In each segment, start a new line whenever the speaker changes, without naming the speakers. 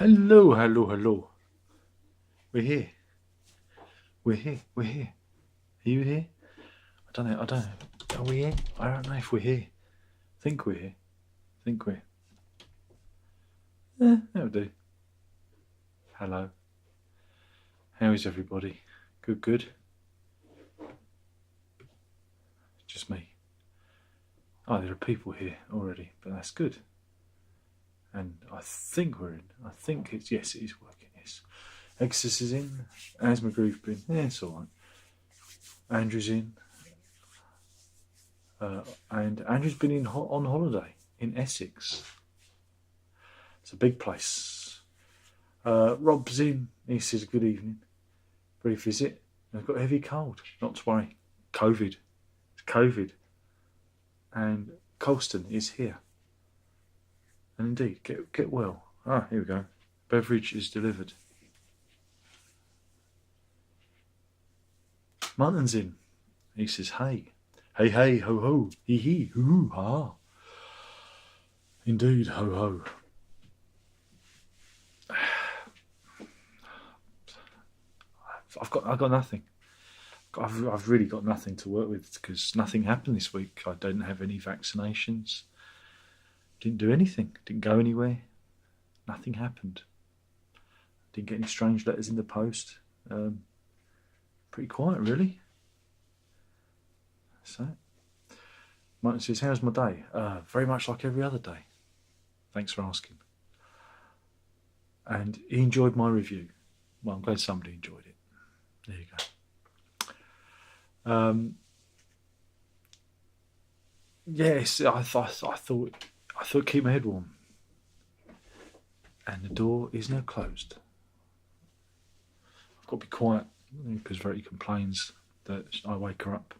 Hello, hello, hello. We're here. We're here. We're here. Are you here? I don't know. Are we here? I don't know if we're here. Think we're here. Think we're. That'll do. Hello. How is everybody? Good, good. Just me. Oh, there are people here already, but that's good. And I think we're in. I think it's, yes, it is working, yes. Exodus is in. How's my groove been? Yeah, it's alright. Andrew's in. And Andrew's been on holiday in Essex. It's a big place. Rob's in. He says good evening. Brief visit. I've got a heavy cold. Not to worry. COVID. It's COVID. And Colston is here. And indeed, get well. Ah, here we go. Beverage is delivered. Martin's in. He says, hey. Hey, hey, ho, ho. Hee, hee, hoo, ha. Indeed, ho, ho. I've got nothing. I've really got nothing to work with because nothing happened this week. I don't have any vaccinations. Didn't do anything. Didn't go anywhere. Nothing happened. Didn't get any strange letters in the post. Pretty quiet, really. So, Martin says, how's my day? Very much like every other day. Thanks for asking. And he enjoyed my review. Well, I'm glad somebody enjoyed it. There you go. Yes, I thought keep my head warm. And the door is now closed. I've got to be quiet because Verity complains that I wake her up.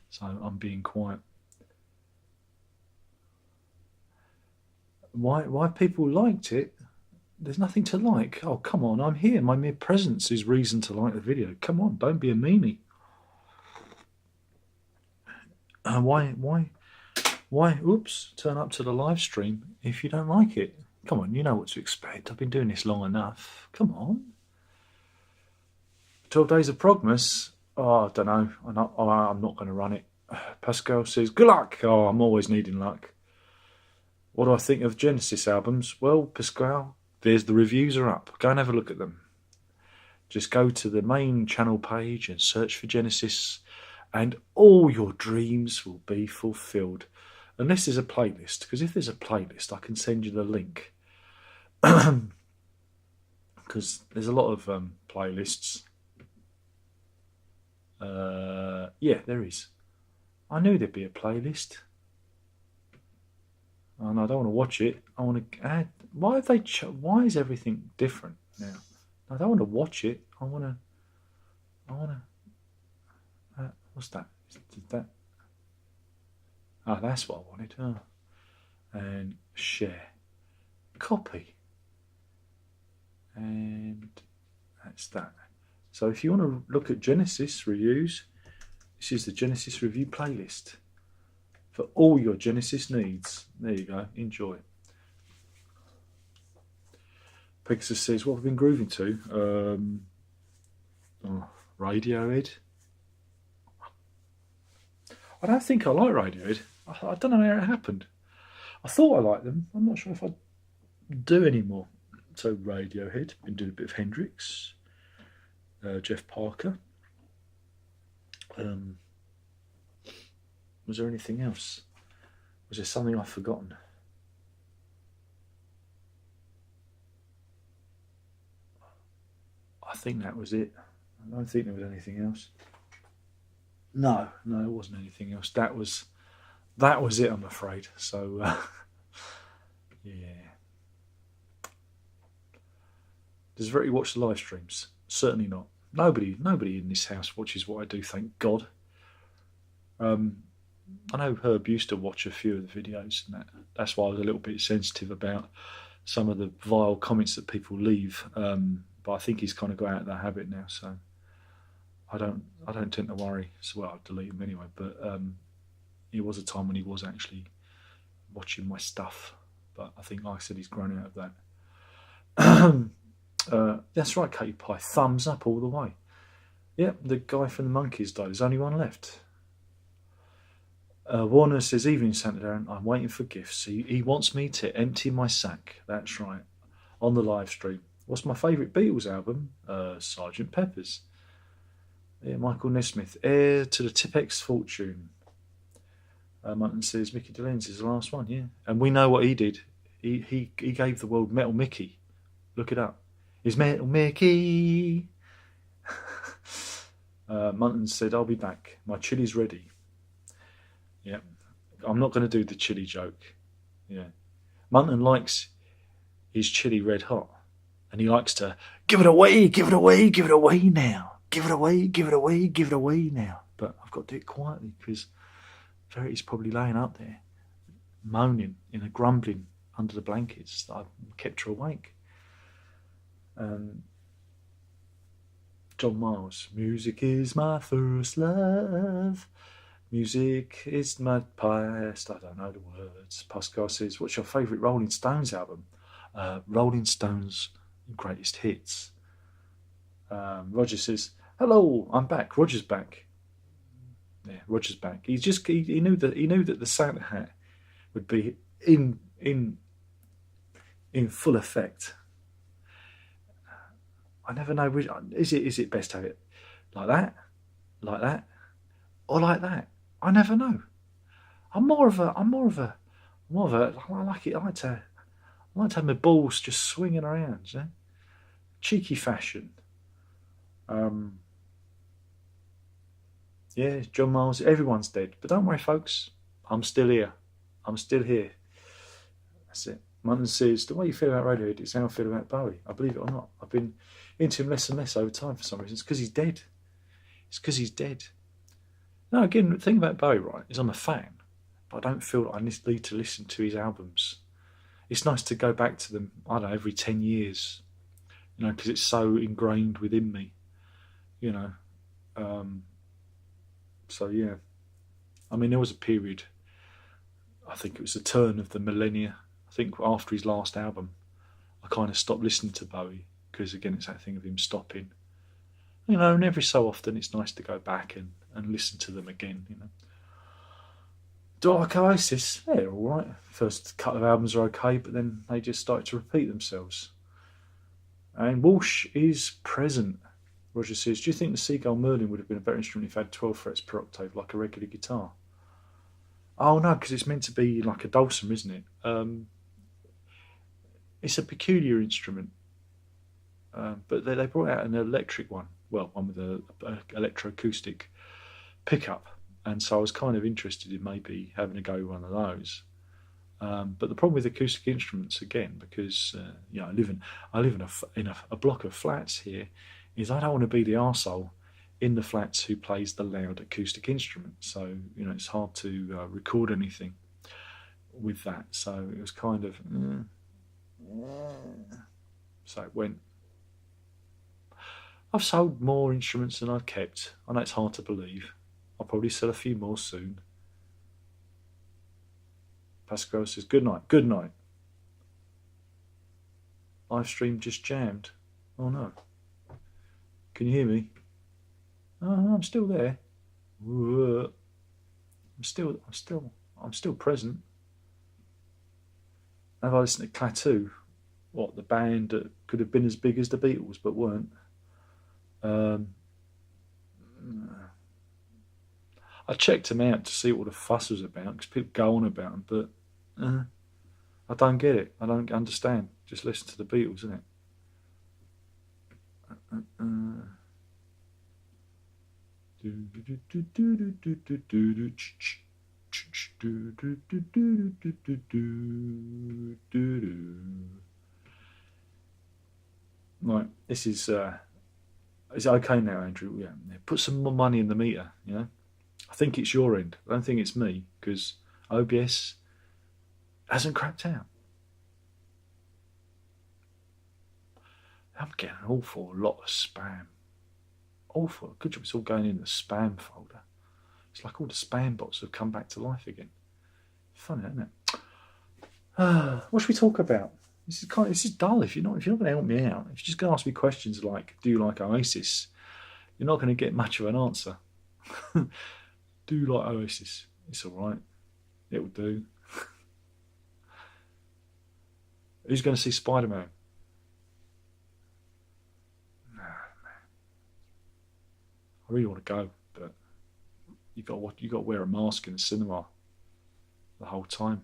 So I'm being quiet. Why people liked it? There's nothing to like. Oh, come on, I'm here. My mere presence is reason to like the video. Come on, don't be a meanie. Why, oops, turn up to the live stream if you don't like it? Come on, you know what to expect. I've been doing this long enough. Come on. 12 Days of Progmas. Oh, I don't know. I'm not going to run it. Pascal says, good luck. Oh, I'm always needing luck. What do I think of Genesis albums? Well, Pascal, the reviews are up. Go and have a look at them. Just go to the main channel page and search for Genesis, and all your dreams will be fulfilled. Unless there's a playlist, because if there's a playlist, I can send you the link. Because there's a lot of playlists. Yeah, there is. I knew there'd be a playlist. And I don't want to watch it. I want to add. Why have they? Why is everything different now? I don't want to watch it. I want to. What's that? Is that? Oh, that's what I wanted. Oh. And share, copy, and that's that. So if you want to look at Genesis reviews, this is the Genesis review playlist for all your Genesis needs. There you go. Enjoy. Pegasus says, what have we been grooving to? Radiohead. I don't think I like Radiohead. I don't know how it happened. I thought I liked them. I'm not sure if I do anymore. So Radiohead, been doing a bit of Hendrix, Jeff Parker. Was there anything else? Was there something I've forgotten? I think that was it. I don't think there was anything else. No, it wasn't anything else. That was it, I'm afraid. So, yeah. Does Verity watch the live streams? Certainly not. Nobody in this house watches what I do, thank God. I know Herb used to watch a few of the videos, and that's why I was a little bit sensitive about some of the vile comments that people leave. But I think he's kind of got out of that habit now, so I don't tend to worry. So I'll delete him anyway. But it was a time when he was actually watching my stuff. But I think, like I said, he's grown out of that. That's right, Katie Pie. Thumbs up all the way. Yep, the guy from the Monkeys died. There's only one left. Warner says, evening Santa Darren, I'm waiting for gifts. He wants me to empty my sack. That's right. On the live stream. What's my favourite Beatles album? Sgt. Pepper's. Yeah, Michael Nesmith. Heir to the Tipex fortune. Munton says Mickey DeLenz is the last one, yeah. And we know what he did. He gave the world Metal Mickey. Look it up. It's Metal Mickey. Munton said, I'll be back. My chili's ready. Yeah. I'm not going to do the chili joke. Yeah. Munton likes his chili red hot. And he likes to give it away, give it away, give it away now. Give it away, give it away, give it away now. But I've got to do it quietly because Verity's probably laying up there, moaning, grumbling under the blankets that I've kept her awake. John Miles, music is my first love. Music is my past. I don't know the words. Pascal says, what's your favourite Rolling Stones album? Rolling Stones Greatest Hits. Roger says, hello, I'm back. Roger's back. Yeah, Roger's back. He knew that the Santa hat would be in full effect. I never know which is it best to have it like that, or like that. I never know. I like it. I like to have my balls just swinging around, you know? Cheeky fashion. Yeah, John Miles. Everyone's dead, but don't worry, folks. I'm still here. I'm still here. That's it. Munton says, the way you feel about Radiohead is how I feel about Bowie. I believe it or not. I've been into him less and less over time for some reason. It's because he's dead. Now, again, the thing about Bowie, right, is I'm a fan, but I don't feel that I need to listen to his albums. It's nice to go back to them, I don't know, every 10 years, because it's so ingrained within me, So, yeah. I mean, there was a period, I think it was the turn of the millennia. I think after his last album, I kind of stopped listening to Bowie because, again, it's that thing of him stopping. And every so often it's nice to go back and listen to them again, Do I like Oasis? Yeah, they're all right. First couple of albums are okay, but then they just started to repeat themselves. And Walsh is present. Roger says, do you think the Seagull Merlin would have been a better instrument if it had 12 frets per octave like a regular guitar? Oh, no, because it's meant to be like a dulcimer, isn't it? It's a peculiar instrument. But they brought out an electric one. Well, one with an electroacoustic pickup. And so I was kind of interested in maybe having a go with one of those. But the problem with acoustic instruments, again, because I live in a block of flats here, is I don't want to be the arsehole in the flats who plays the loud acoustic instrument. So, it's hard to record anything with that. So it was kind of... So it went. I've sold more instruments than I've kept. I know it's hard to believe. I'll probably sell a few more soon. Pascal says, good night. Good night. Live stream just jammed. Oh no. Can you hear me? Oh, I'm still there. I'm still present. Have I listened to Klaatu? What, the band that could have been as big as the Beatles but weren't? I checked them out to see what the fuss was about because people go on about them, but I don't get it. I don't understand. Just listen to the Beatles, isn't it? Right, this is okay now, Andrew. Yeah, put some more money in the meter. I think it's your end. I don't think it's me because OBS hasn't cracked out. I'm getting an awful lot of spam. Awful. Good job it's all going in the spam folder. It's like all the spam bots have come back to life again. Funny, isn't it? What should we talk about? This is dull. If you're not going to help me out, if you're just going to ask me questions like, "Do you like Oasis?" You're not going to get much of an answer. Do you like Oasis? It's all right. It'll do. Who's going to see Spider-Man? Nah, man. I really want to go, but you got to wear a mask in the cinema the whole time.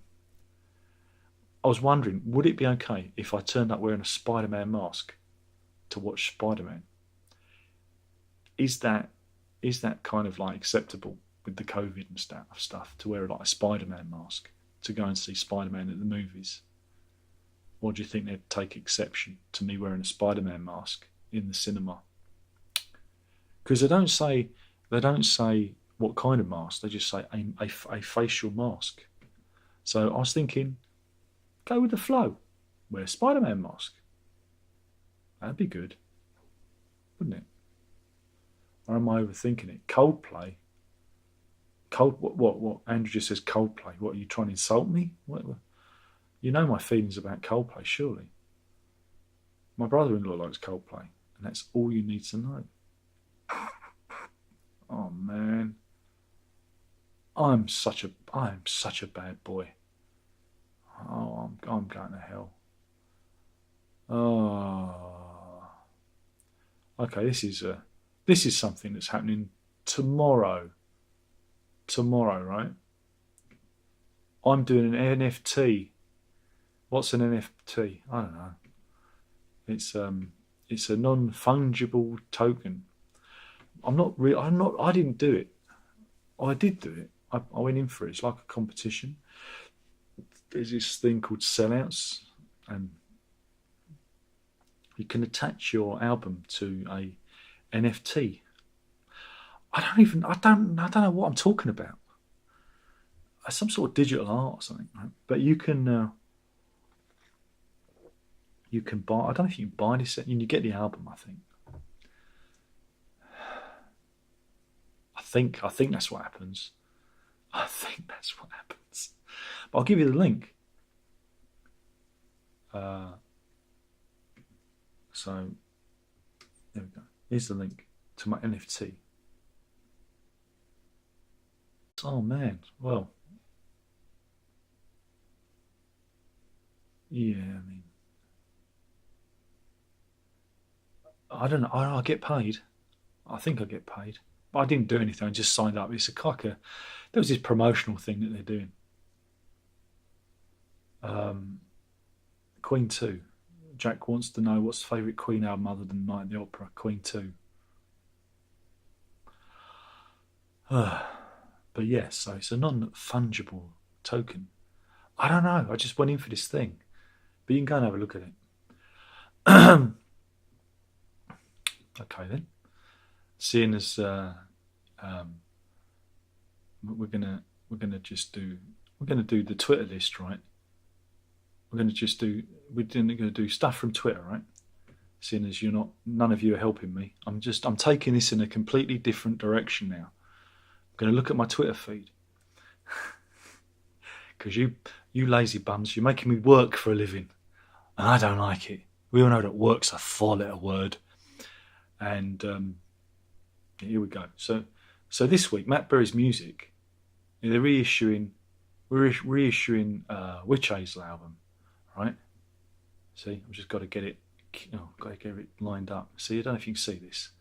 I was wondering, would it be okay if I turned up wearing a Spider-Man mask to watch Spider-Man? Is that kind of like acceptable with the COVID and stuff to wear like a Spider-Man mask to go and see Spider-Man at the movies? Or do you think they'd take exception to me wearing a Spider-Man mask in the cinema? Because they don't say what kind of mask. They just say a facial mask. So I was thinking, go with the flow. Wear a Spider-Man mask. That'd be good, wouldn't it? Or am I overthinking it? Coldplay. What? Andrew just says Coldplay. What, are you trying to insult me? What? You know my feelings about Coldplay, surely. My brother-in-law likes Coldplay, and that's all you need to know. Oh man, I'm such a bad boy. Oh, I'm going to hell. Oh, okay. This is something that's happening tomorrow. Tomorrow, right? I'm doing an NFT. What's an NFT? I don't know. It's a non-fungible token. I didn't do it. I did do it. I went in for it. It's like a competition. There's this thing called sellouts, and you can attach your album to a NFT. I don't know what I'm talking about. Some sort of digital art or something, right? But you can buy. I don't know if you can buy this. You get the album. I think that's what happens. I think that's what happens. But I'll give you the link. So there we go. Here's the link to my NFT. Oh man, well, yeah. I mean, I don't know. I get paid. I think I get paid, but I didn't do anything. I just signed up. It's a cocker. There was this promotional thing that they're doing. Queen 2. Jack wants to know what's favourite Queen album other than Night at the Opera. Queen 2. But yes, so it's a non-fungible token. I don't know. I just went in for this thing. But you can go and have a look at it. Okay then. Seeing as we're gonna do the Twitter list, right? We're gonna do stuff from Twitter, right? Seeing as none of you are helping me, I'm taking this in a completely different direction now. I'm gonna look at my Twitter feed because you lazy bums, you're making me work for a living, and I don't like it. We all know that work's a four-letter word, and here we go. So this week, Matt Berry's music, they're reissuing Witch Hazel album, right? See, I've just got to get it lined up. See, I don't know if you can see this.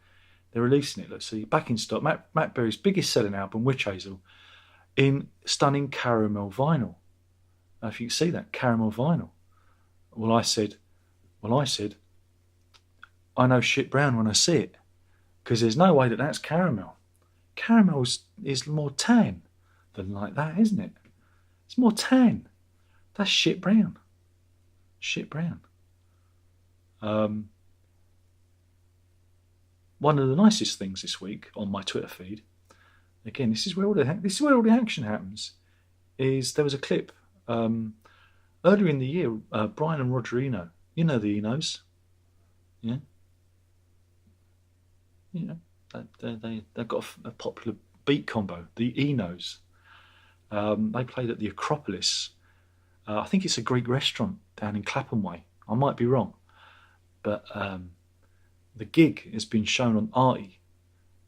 They're releasing it. Let's see, back in stock. Matt Berry's biggest selling album, Witch Hazel, in stunning caramel vinyl. Now, if you can see that caramel vinyl. Well, I said, I know shit brown when I see it, because there's no way that that's caramel. Caramel is more tan than like that, isn't it? It's more tan. That's shit brown. Shit brown. One of the nicest things this week on my Twitter feed, again, this is where all the action happens, is there was a clip earlier in the year. Brian and Roger Eno, you know the Enos, yeah. You know, they've got a popular beat combo, the Enos. They played at the Acropolis. I think it's a Greek restaurant down in Clapham Way, I might be wrong, but the gig has been shown on Arty.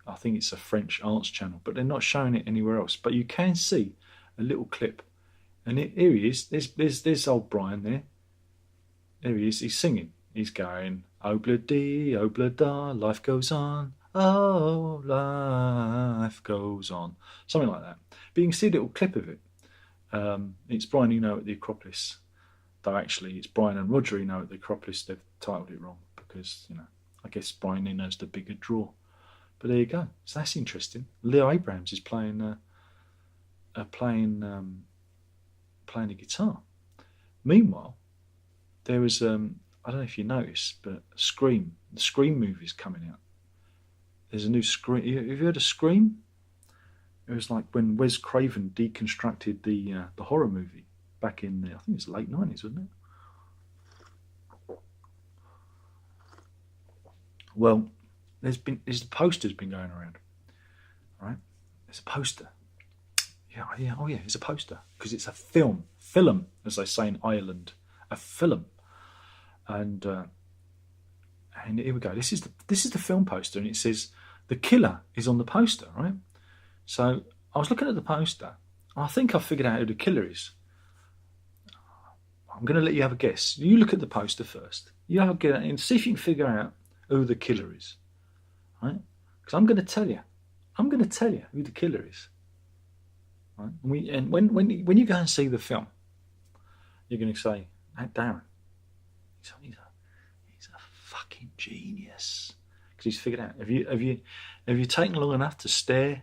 I think it's a French arts channel, but they're not showing it anywhere else. But you can see a little clip, and here he is. There's old Brian there. There he is. He's singing. He's going, obla dee, obla da, life goes on. Oh, life goes on. Something like that. But you can see a little clip of it. It's Brian Eno at the Acropolis. Though actually it's Brian and Roger Eno at the Acropolis. They've titled it wrong because, I guess Brian Eno's the bigger draw. But there you go. So that's interesting. Leo Abrams is playing playing the guitar. Meanwhile, there was I don't know if you noticed, but Scream, the Scream movie is coming out. There's a new Scream. Have you heard of Scream? It was like when Wes Craven deconstructed the horror movie back in I think it was the late 90s, wasn't it? Well, there's the poster's been going around, right? There's a poster. Yeah, it's a poster because it's a film, as they say in Ireland, a film, and here we go. This is the film poster, and it says the killer is on the poster, right? So I was looking at the poster. I think I figured out who the killer is. I'm going to let you have a guess. You look at the poster first. You have a guess and see if you can figure out who the killer is, right? Because I'm going to tell you. I'm going to tell you who the killer is. Right? And when you go and see the film, you're going to say, "That Darren, he's a fucking genius," because he's figured out. Have you taken long enough to stare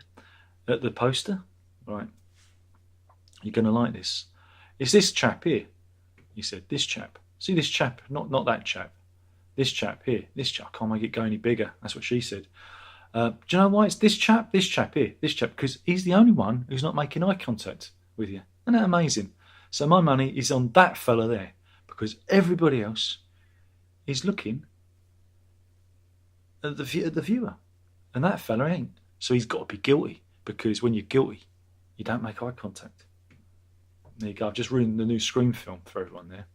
at the poster? Right, you're going to like this. It's this chap here. He said, "This chap. See this chap? Not that chap. This chap here. This chap. I can't make it go any bigger." That's what she said. Do you know why it's this chap? This chap here. This chap, because he's the only one who's not making eye contact with you. Isn't that amazing? So my money is on that fella there, because everybody else is looking at the viewer, and that fella ain't. So he's got to be guilty, because when you're guilty, you don't make eye contact. There you go. I've just ruined the new Scream film for everyone there.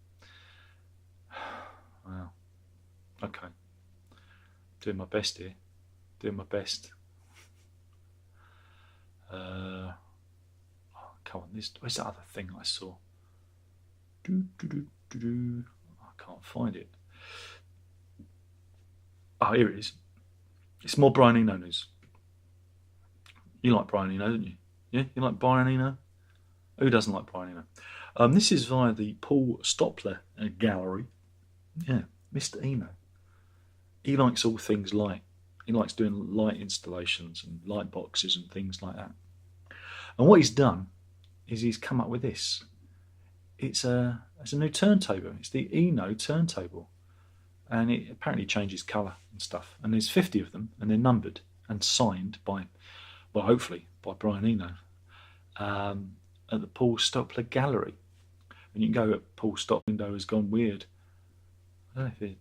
Wow. Okay. Doing my best here. Doing my best. Come on, where's that other thing I saw? I can't find it. Oh, here it is. It's more Brian Eno news. You like Brian Eno, don't you? Yeah, you like Brian Eno? Who doesn't like Brian Eno? This is via the Paul Stopler Gallery. Yeah, Mr. Eno. He likes all things light. He likes doing light installations and light boxes and things like that. And what he's done is he's come up with this. It's a new turntable. It's the Eno turntable. And it apparently changes colour and stuff. And there's 50 of them, and they're numbered and signed by, well, hopefully, by Brian Eno at the Paul Stopler Gallery. And you can go at Paul Stop window has gone weird. I don't know if it...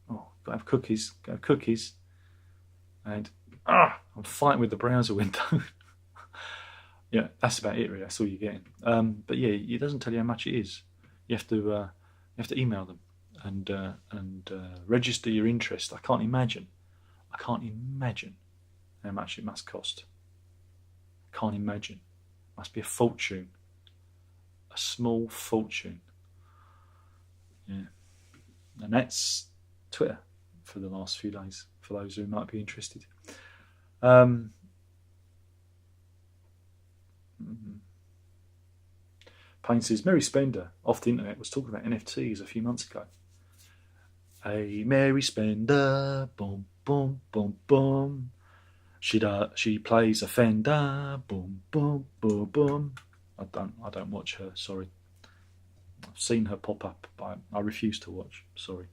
Oh, got to have cookies. Got to have cookies. And I'm fighting with the browser window. Yeah, that's about it really. That's all you're getting. But yeah, it doesn't tell you how much it is. You have to email them and register your interest. I can't imagine how much it must cost. I can't imagine. It must be a fortune. A small fortune. Yeah. And that's Twitter for the last few days, for those who might be interested. Payne says, Mary Spender off the internet was talking about NFTs a few months ago. Hey, Mary Spender, boom, boom, boom, boom. She plays a Fender, boom, boom, boom, boom. I don't watch her. Sorry, I've seen her pop up, but I refuse to watch. Sorry.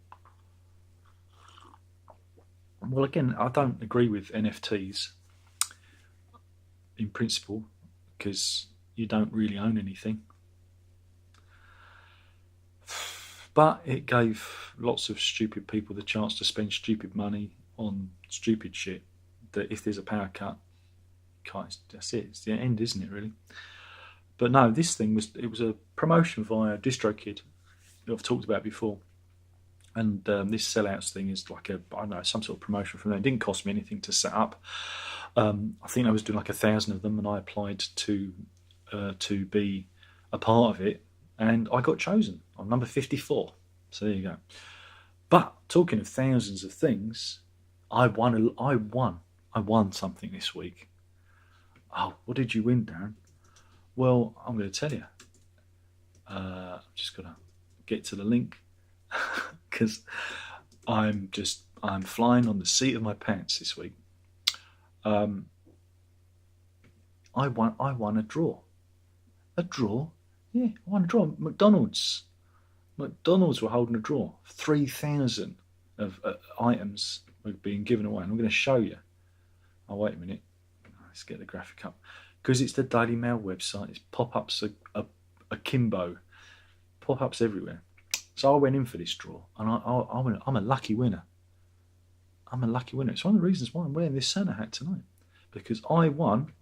Well, again, I don't agree with NFTs in principle because you don't really own anything. But it gave lots of stupid people the chance to spend stupid money on stupid shit. That if there's a power cut, that's it. It's the end, isn't it? Really. But no, this thing was a promotion via DistroKid that I've talked about before. And this sellouts thing is like I don't know, some sort of promotion from them. It didn't cost me anything to set up. I think I was doing like 1,000 of them, and I applied to be a part of it, and I got chosen. I'm number 54. So there you go. But talking of thousands of things, I won something this week. Oh, what did you win, Darren? Well, I'm going to tell you. I'm just going to get to the link because I'm flying on the seat of my pants this week. I won a draw. A draw? Yeah, I won a draw. McDonald's were holding a draw. 3,000 of items were being given away, and I'm going to show you. Oh, wait a minute. Let's get the graphic up. Because it's the Daily Mail website, it's pop-ups akimbo. Pop-ups everywhere. So I went in for this draw, and I'm a lucky winner. I'm a lucky winner. It's one of the reasons why I'm wearing this Santa hat tonight. Because I won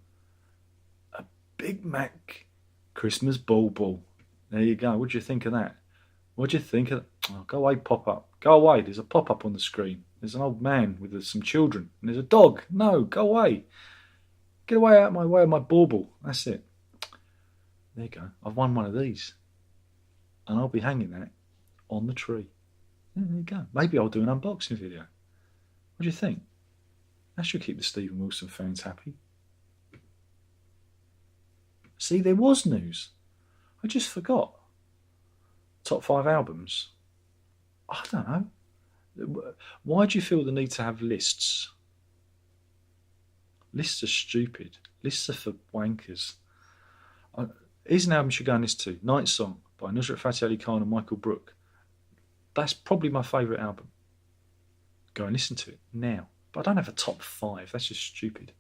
a Big Mac Christmas ball. There you go. What do you think of that? What do you think of that? Oh, go away, pop-up. Go away. There's a pop-up on the screen. There's an old man with some children. And there's a dog. No, go away. Get away out of my way of my bauble. That's it. There you go. I've won one of these. And I'll be hanging that on the tree. There you go. Maybe I'll do an unboxing video. What do you think? That should keep the Stephen Wilson fans happy. See, there was news. I just forgot. Top 5 albums. I don't know. Why do you feel the need to have lists? Lists are stupid. Lists are for wankers. Here's an album you should go and listen to. Night Song by Nusrat Fateh Ali Khan and Michael Brook. That's probably my favourite album. Go and listen to it now. But I don't have a top 5. That's just stupid.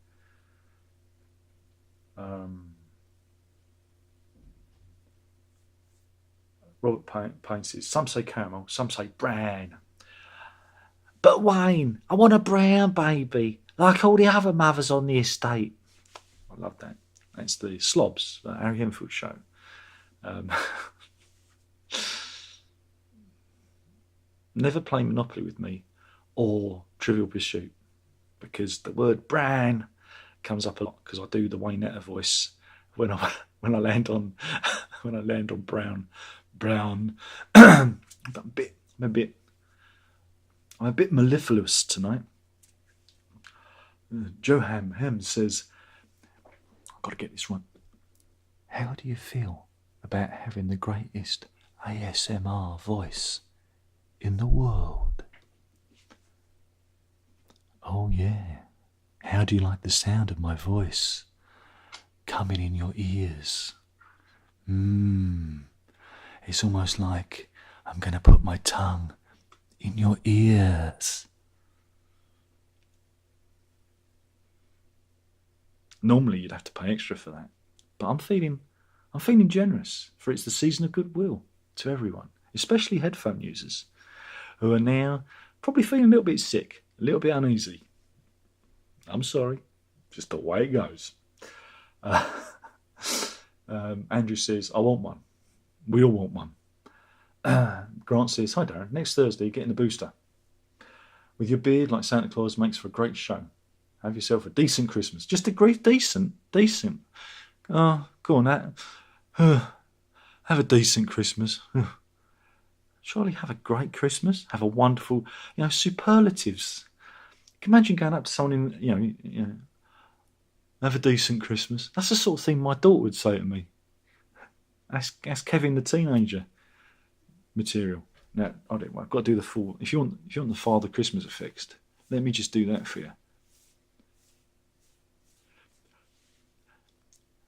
Robert Payne says, some say caramel, some say brown. But Wayne, I want a brown baby, like all the other mothers on the estate. I love that. That's the Slobs, the Harry Hemfield show. Never play Monopoly with me or Trivial Pursuit, because the word brown comes up a lot, because I do the Waynetta voice when I land on brown. I'm a bit mellifluous tonight. Joe Ham says, I've got to get this right. How do you feel about having the greatest ASMR voice in the world? Oh yeah. How do you like the sound of my voice coming in your ears? It's almost like I'm going to put my tongue in your ears. Normally you'd have to pay extra for that, but I'm feeling generous, for it's the season of goodwill to everyone, especially headphone users, who are now probably feeling a little bit sick, a little bit uneasy. I'm sorry, just the way it goes. Andrew says, I want one. We all want one. Grant says, hi Darren, next Thursday you're getting the booster. With your beard like Santa Claus makes for a great show. Have yourself a decent Christmas. Just a great decent. Oh, go on, that. Have a decent Christmas. Surely have a great Christmas. Have a wonderful, superlatives. Can you imagine going up to someone in, have a decent Christmas? That's the sort of thing my daughter would say to me. That's Kevin the teenager material. Now, I've got to do the full. If you want the Father Christmas fixed, let me just do that for you.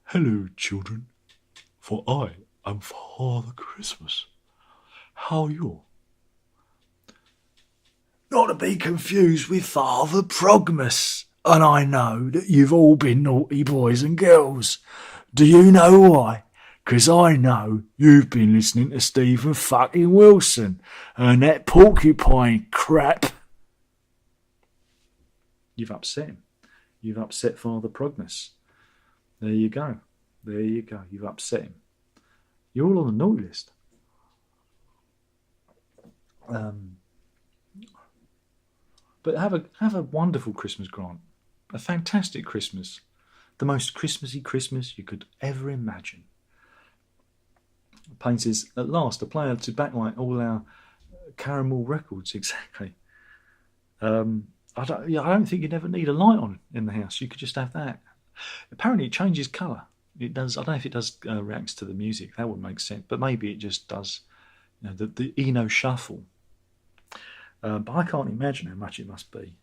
Hello, children, for I am Father Christmas. How are you? Not to be confused with Father Progmus. And I know that you've all been naughty boys and girls. Do you know why? 'Cause I know you've been listening to Stephen fucking Wilson and that porcupine crap. You've upset him. You've upset Father Progmus. There you go. You've upset him. You're all on the naughty list. But have a wonderful Christmas, Grant. A fantastic Christmas. The most Christmassy Christmas you could ever imagine. Payne says, at last, a player to backlight all our caramel records. Exactly. I don't think you'd ever need a light on in the house. You could just have that. Apparently, it changes colour. It does. I don't know if it does reacts to the music. That would make sense. But maybe it just does. The Eno shuffle. But I can't imagine how much it must be.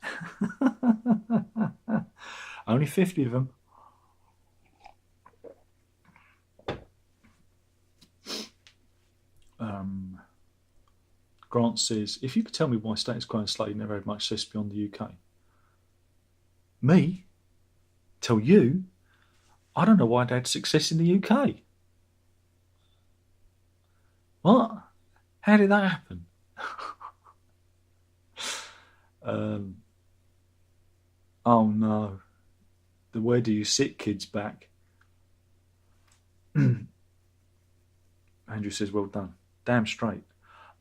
Only 50 of them. Grant says, if you could tell me why status quo and Slade never had much success beyond the UK. Me? Tell you? I don't know why they had success in the UK. What? How did that happen? Oh no. The Where Do You Sit Kids back. Andrew says, well done. Damn straight.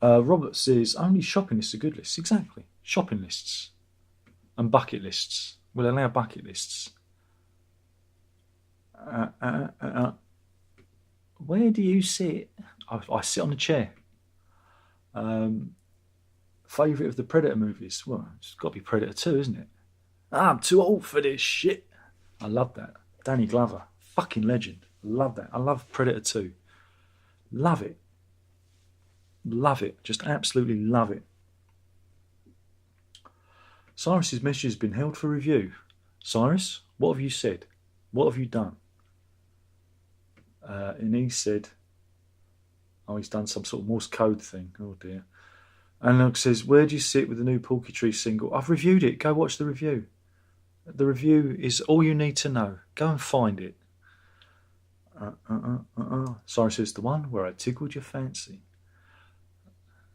Robert says, only shopping lists are good lists. Exactly. Shopping lists. And bucket lists. We'll allow bucket lists. Where do you sit? I sit on a chair. Favourite of the Predator movies? Well, it's got to be Predator 2, isn't it? I'm too old for this shit. I love that. Danny Glover. Fucking legend. Love that. I love Predator 2. Love it. Love it. Just absolutely love it. Cyrus's message has been held for review. Cyrus, what have you said? What have you done? And he said, oh, he's done some sort of Morse code thing. Oh dear. And Luke says, where do you sit with the new Porky Tree single? I've reviewed it. Go watch the review. The review is all you need to know. Go and find it. Cyrus says, the one where I tickled your fancy.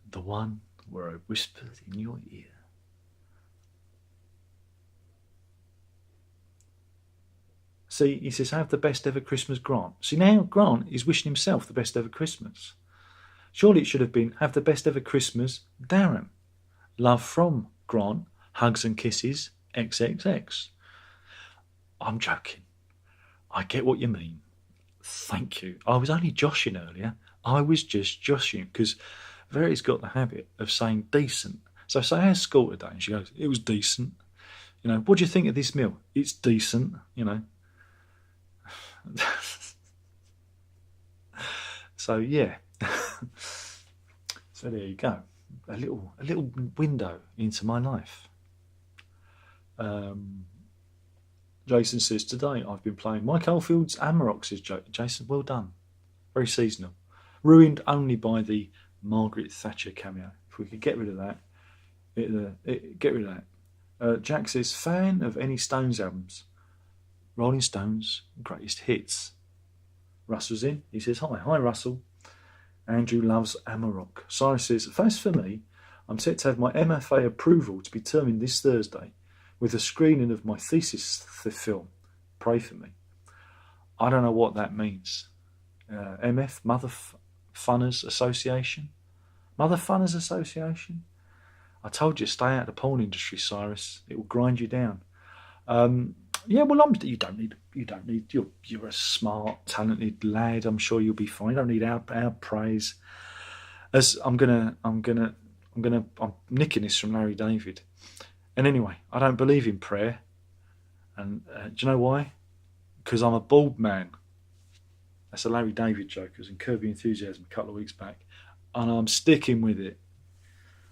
The one where I whispered in your ear. See, he says, have the best ever Christmas, Grant. See, now Grant is wishing himself the best ever Christmas. Surely it should have been, have the best ever Christmas, Darren. Love from Grant, hugs and kisses, XXX. I'm joking. I get what you mean. Thank you. I was only joshing earlier. I was just joshing because Verity's got the habit of saying decent. So I say, how's school today? And she goes, it was decent. What do you think of this meal? It's decent, So yeah. So there you go. A little window into my life. Jason says, today I've been playing Mike Oldfield's Amarok, says Jason. Well done. Very seasonal. Ruined only by the Margaret Thatcher cameo. If we could get rid of that, get rid of that. Jack says, fan of any Stones albums? Rolling Stones, greatest hits. Russell's in. He says, hi Russell. Andrew loves Amarok. Cyrus says, first for me, I'm set to have my MFA approval to be determined this Thursday with a screening of my thesis film. Pray for me. I don't know what that means. MF, Mother Funners Association? Mother Funners Association? I told you, stay out of the porn industry, Cyrus. It will grind you down. Yeah, well, you don't need. You're a smart, talented lad. I'm sure you'll be fine. You don't need our praise. As I'm nicking this from Larry David. And anyway, I don't believe in prayer. And do you know why? Because I'm a bald man. That's a Larry David joke. It was in Curb Your Enthusiasm a couple of weeks back, and I'm sticking with it.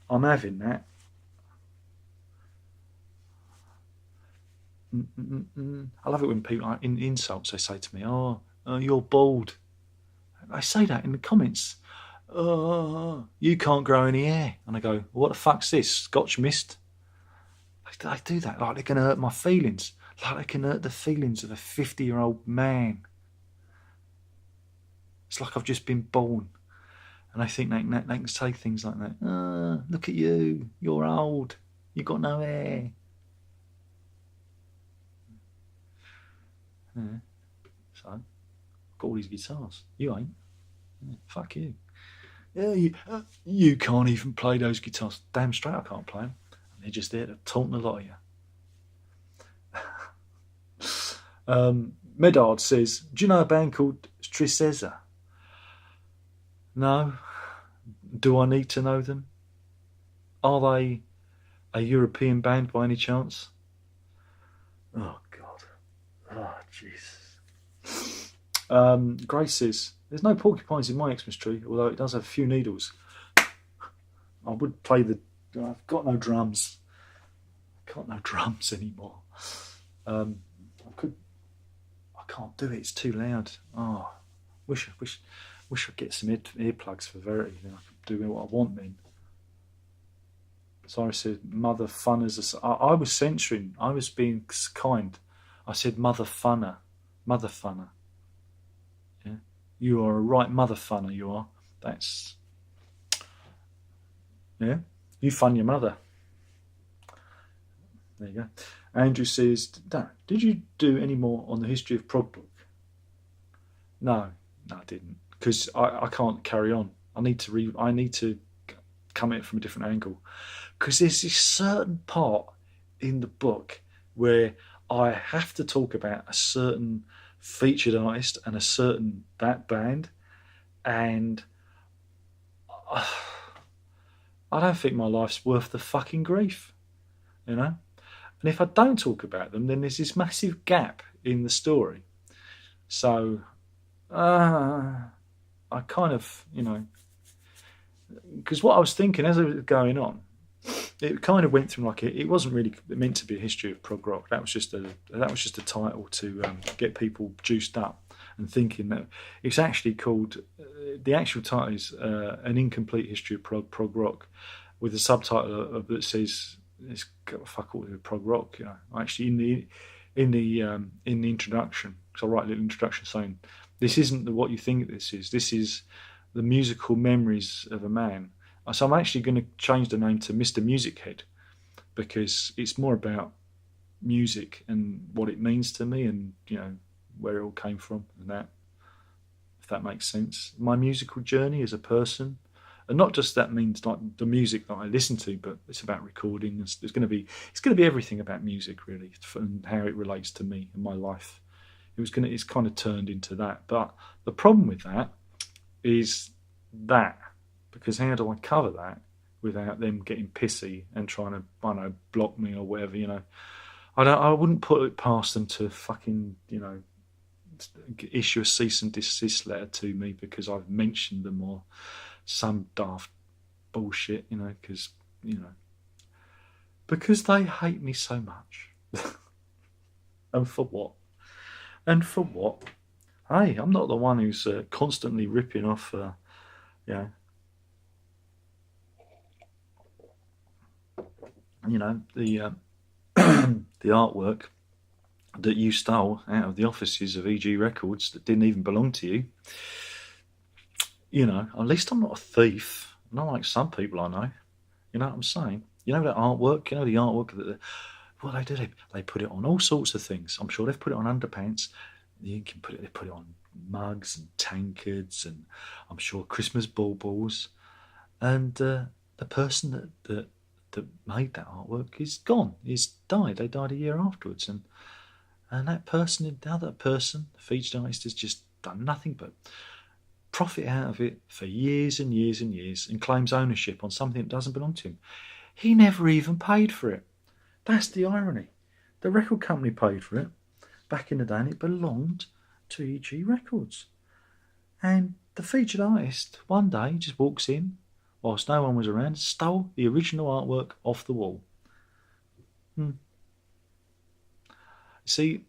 I'm having that. I love it when people in insults they say to me, "Oh, you're bald." I say that in the comments. "Oh, you can't grow any hair," and I go, "What the fuck's this? Scotch mist?" They do that like they can hurt my feelings, like they can hurt the feelings of a 50-year-old man. It's like I've just been born, and I think they can say things like that. "Oh, look at you, you're old, you got no hair." Yeah. So, I've got all these guitars. You ain't. Yeah, fuck you. Yeah, you can't even play those guitars. Damn straight I can't play them. They're just there to taunt the lot of you. Medard says, do you know a band called Tristeza? No. Do I need to know them? Are they a European band by any chance? Oh, God. Oh, Jesus. Grace says, there's no porcupines in my Xmas tree, although it does have a few needles. I would play I've got no drums. I got no drums anymore. I can't do it. It's too loud. Oh, wish I'd get some earplugs for Verity. Then I could do what I want then. Sorry, I said mother funners. I was censoring. I was being kind. I said mother funner. Mother funner. Yeah, you are a right mother funner. You are. That's. Yeah, you fun your mother. There you go. Andrew says, Darren, did you do any more on the history of prog book? No, I didn't, because I can't carry on. I need to come at it from a different angle, because there's this certain part in the book where I have to talk about a certain featured artist and a certain that band, and I don't think my life's worth the fucking grief, you know? And if I don't talk about them, then there's this massive gap in the story. So, I kind of, because what I was thinking as it was going on, it kind of went through like it wasn't really meant to be a history of prog rock. That was just a title to get people juiced up and thinking that it's actually called. The actual title is an incomplete history of prog rock, with a subtitle that says it's got fuck all with prog rock. Actually in the introduction, because I write a little introduction saying this isn't what you think this is. This is the musical memories of a man. So I'm actually going to change the name to Mr. Music Head, because it's more about music and what it means to me, and where it all came from, and that, if that makes sense. My musical journey as a person, and not just that means like the music that I listen to, but it's about recording. It's going to be everything about music really, and how it relates to me and my life. It's kind of turned into that. But the problem with that is that, because how do I cover that without them getting pissy and trying to, I don't know, block me or whatever, I wouldn't put it past them to fucking, issue a cease and desist letter to me because I've mentioned them, or some daft bullshit, because they hate me so much. And for what? Hey, I'm not the one who's constantly ripping off, the the artwork that you stole out of the offices of EG Records that didn't even belong to you. At least I'm not a thief. Not like some people I know. You know what I'm saying? That artwork, the artwork that what they do, they put it on all sorts of things. I'm sure they've put it on underpants. They put it on mugs and tankards, and I'm sure Christmas baubles. And the person that made that artwork is gone. He's died. They died a year afterwards, and that person, the other person, the featured artist, has just done nothing but profit out of it for years and years and years, and claims ownership on something that doesn't belong to him. He never even paid for it. That's the irony. The record company paid for it back in the day, and it belonged to EG Records. And the featured artist one day just walks in, whilst no one was around, stole the original artwork off the wall. See,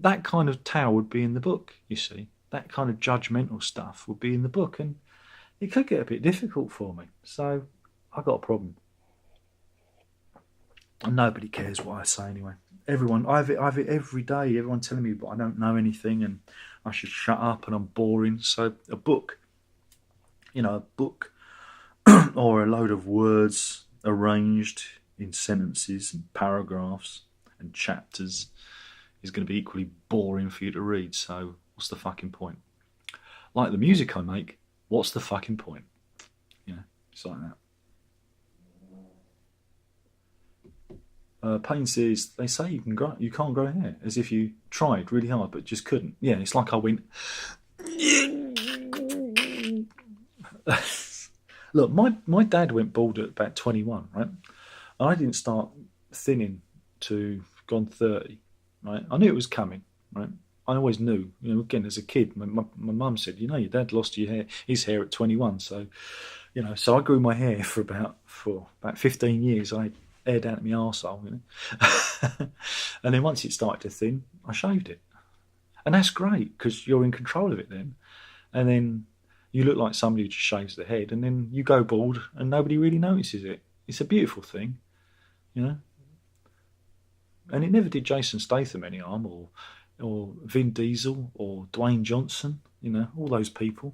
that kind of tale would be in the book, you see. That kind of judgmental stuff would be in the book, and it could get a bit difficult for me. So I've got a problem. And nobody cares what I say anyway. Everyone, I've it every day, everyone telling me I don't know anything and I should shut up and I'm boring. So a book, or a load of words arranged in sentences and paragraphs and chapters is going to be equally boring for you to read. So what's the fucking point? Like the music I make, what's the fucking point? It's like that. Payne says they say you can't grow hair, as if you tried really hard but just couldn't. Yeah, it's like I went. Look, my dad went bald at about 21, right? I didn't start thinning to gone 30, right? I knew it was coming, right? I always knew, again, as a kid, my mum said, your dad lost his hair at 21. So, so I grew my hair for about 15 years. I had hair down at my arsehole, and then once it started to thin, I shaved it. And that's great because you're in control of it then. And then you look like somebody who just shaves their head, and then you go bald and nobody really notices it. It's a beautiful thing, you know. And it never did Jason Statham any harm, or Vin Diesel, or Dwayne Johnson, all those people.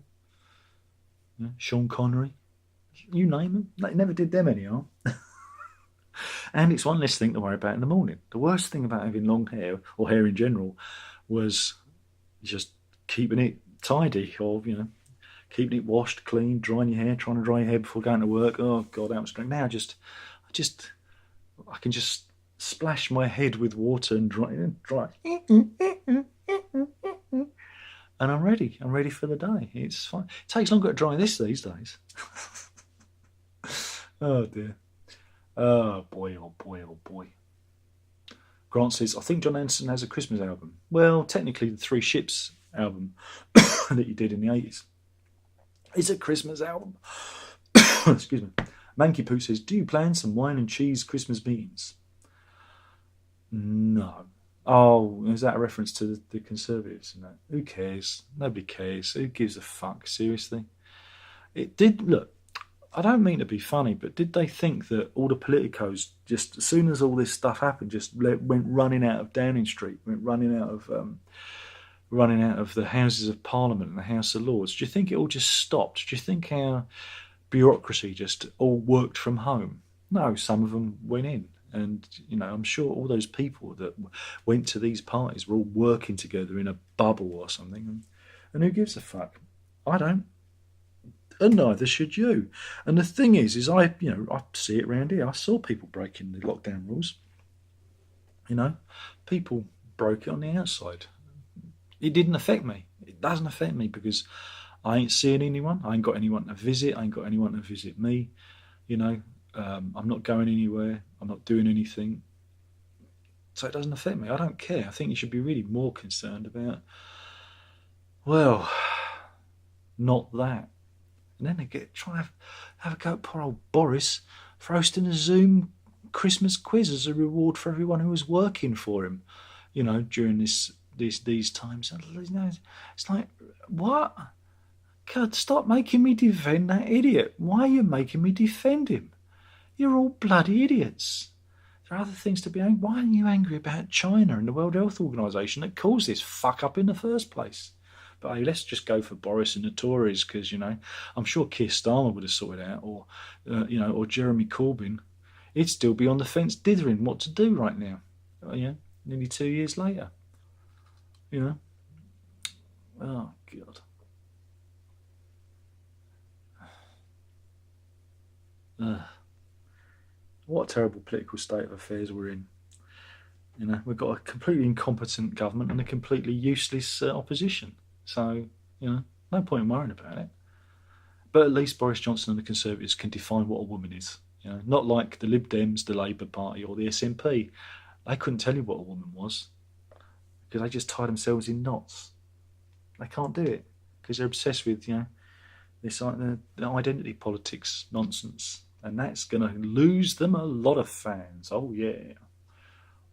Sean Connery, you name them. It never did them any harm. And it's one less thing to worry about in the morning. The worst thing about having long hair, or hair in general, was just keeping it tidy, or keeping it washed, clean, drying your hair, trying to dry your hair before going to work. Oh God, that was strong. Now I can just splash my head with water and dry, and I'm ready. I'm ready for the day. It's fine. It takes longer to dry this these days. Oh dear. Oh boy, oh boy, oh boy. Grant says, I think John Anderson has a Christmas album. Well, technically the Three Ships album that he did in the 80s. It's a Christmas album. Excuse me. Manky Poo says, do you plan some wine and cheese Christmas beans? No. Oh, is that a reference to the Conservatives? No. Who cares? Nobody cares. Who gives a fuck? Seriously? It did, look, I don't mean to be funny, but did they think that all the politicos, just as soon as all this stuff happened, just went running out of Downing Street, went running out of the Houses of Parliament and the House of Lords? Do you think it all just stopped? Do you think our bureaucracy just all worked from home? No, some of them went in. And, I'm sure all those people that went to these parties were all working together in a bubble or something. And who gives a fuck? I don't. And neither should you. And the thing is I see it around here. I saw people breaking the lockdown rules. People broke it on the outside. It didn't affect me. It doesn't affect me because I ain't seeing anyone. I ain't got anyone to visit. I ain't got anyone to visit me. I'm not going anywhere. I'm not doing anything. So it doesn't affect me. I don't care. I think you should be really more concerned about, well, not that. And then they try to have a go at poor old Boris for hosting a Zoom Christmas quiz as a reward for everyone who was working for him, during these times. It's like, what? God, stop making me defend that idiot. Why are you making me defend him? You're all bloody idiots. There are other things to be angry. Why aren't you angry about China and the World Health Organization that caused this fuck up in the first place? But hey, let's just go for Boris and the Tories because, I'm sure Keir Starmer would have sorted out, or Jeremy Corbyn. He'd still be on the fence dithering what to do right now. Nearly 2 years later. Oh, God. What a terrible political state of affairs we're in. We've got a completely incompetent government and a completely useless opposition. So, no point in worrying about it. But at least Boris Johnson and the Conservatives can define what a woman is. Not like the Lib Dems, the Labour Party, or the SNP. They couldn't tell you what a woman was because they just tie themselves in knots. They can't do it because they're obsessed with, this the identity politics nonsense. And that's going to lose them a lot of fans. Oh, yeah.